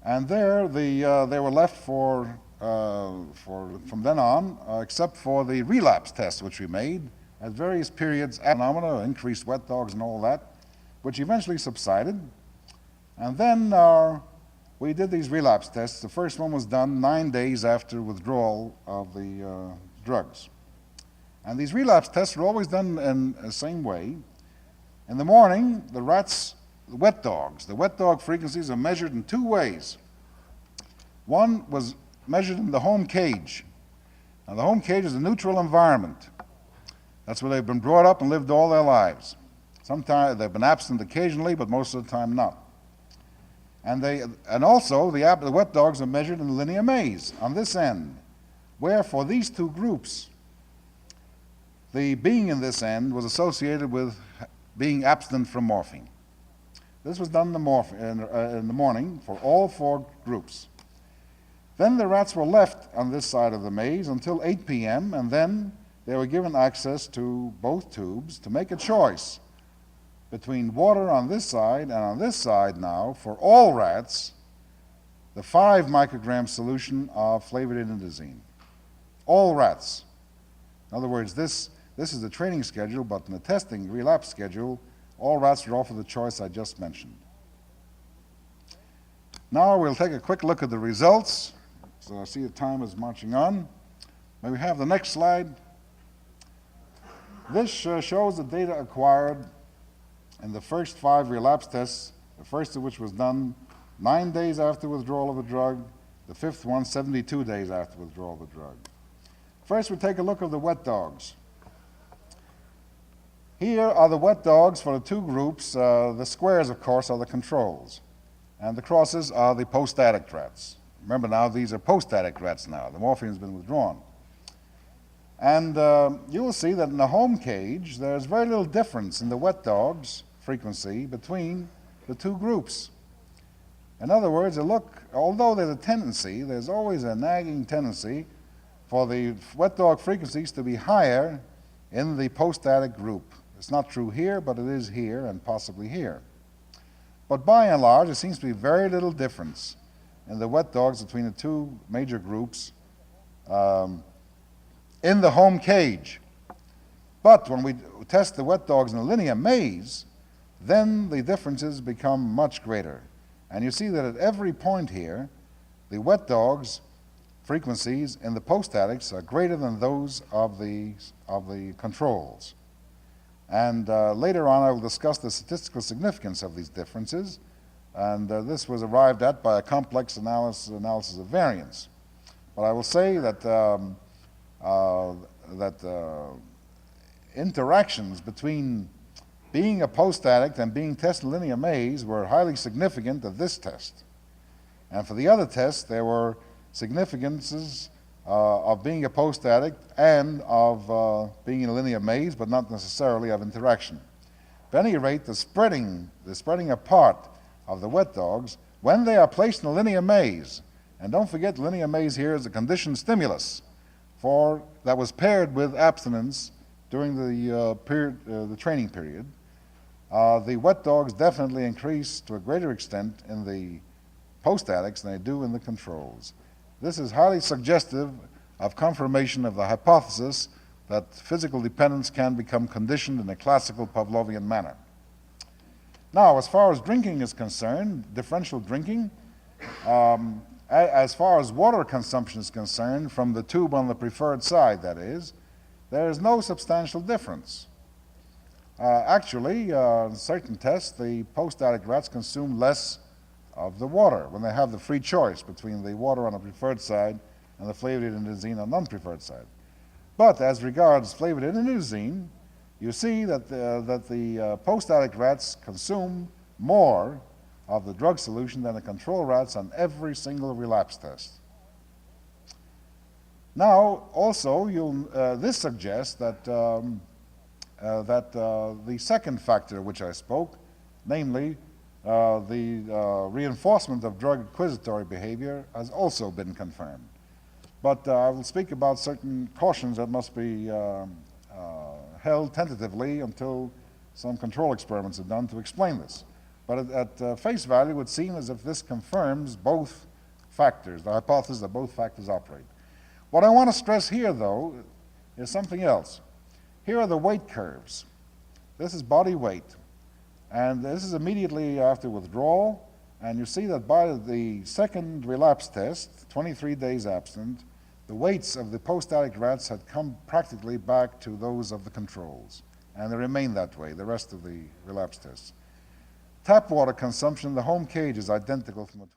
And there they were left from then on, except for the relapse test which we made at various periods, phenomena, increased wet dogs and all that, which eventually subsided. And then we did these relapse tests. The first one was done 9 days after withdrawal of the drugs. And these relapse tests were always done in the same way. In the morning, the wet dog frequencies are measured in 2 ways. One was measured in the home cage. Now, the home cage is a neutral environment. That's where they've been brought up and lived all their lives. Sometimes they've been absent occasionally, but most of the time not. And also the wet dogs are measured in the linear maze on this end, where for these two groups, the being in this end was associated with being abstinent from morphine. This was done in the morning for all 4 groups. Then the rats were left on this side of the maze until 8 p.m., and then they were given access to both tubes to make a choice between water on this side and on this side now, for all rats, the 5 microgram solution of flavored indazine. All rats. In other words, this is the training schedule, but in the testing relapse schedule, all rats were offered the choice I just mentioned. Now we'll take a quick look at the results. So I see the time is marching on. May we have the next slide? This shows the data acquired in the first 5 relapse tests, the first of which was done 9 days after withdrawal of the drug, the 5th one 72 days after withdrawal of the drug. First, we take a look at the wet dogs. Here are the wet dogs for the 2 groups. The squares, of course, are the controls, and the crosses are the post-addict rats. Remember now, these are post-addict rats now. The morphine has been withdrawn. And you will see that in the home cage, there's very little difference in the wet dogs' frequency between the 2 groups. In other words, although there's always a nagging tendency for the wet dog frequencies to be higher in the post-addict group. It's not true here, but it is here and possibly here. But by and large, there seems to be very little difference in the wet dogs between the 2 major groups in the home cage. But when we test the wet dogs in the linear maze, then the differences become much greater. And you see that at every point here, the wet dogs' frequencies in the post-addicts are greater than those of the controls. And later on, I will discuss the statistical significance of these differences. And this was arrived at by a complex analysis of variance. But I will say that interactions between being a post-addict and being tested in linear maze were highly significant at this test. And for the other tests, there were significances of being a post-addict and of being in a linear maze, but not necessarily of interaction. At any rate, the spreading apart of the wet dogs, when they are placed in a linear maze, and don't forget the linear maze here is a conditioned stimulus. that was paired with abstinence during the training period, the wet dogs definitely increase to a greater extent in the post-addicts than they do in the controls. This is highly suggestive of confirmation of the hypothesis that physical dependence can become conditioned in a classical Pavlovian manner. Now, as far as drinking is concerned, differential drinking, as far as water consumption is concerned, from the tube on the preferred side, that is, there is no substantial difference. Actually, in certain tests, the post-addict rats consume less of the water when they have the free choice between the water on the preferred side and the flavonoidinidazine on the non-preferred side. But as regards flavonoidinidazine, you see that the post-addict rats consume more of the drug solution than the control rats on every single relapse test. Now, also, this suggests that the second factor which I spoke, namely the reinforcement of drug acquisitory behavior, has also been confirmed. But I will speak about certain cautions that must be held tentatively until some control experiments are done to explain this. But at face value, it would seem as if this confirms both factors, the hypothesis that both factors operate. What I want to stress here, though, is something else. Here are the weight curves. This is body weight. And this is immediately after withdrawal. And you see that by the second relapse test, 23 days abstinent, the weights of the post-addict rats had come practically back to those of the controls. And they remain that way the rest of the relapse tests. Tap water consumption in the home cage is identical from the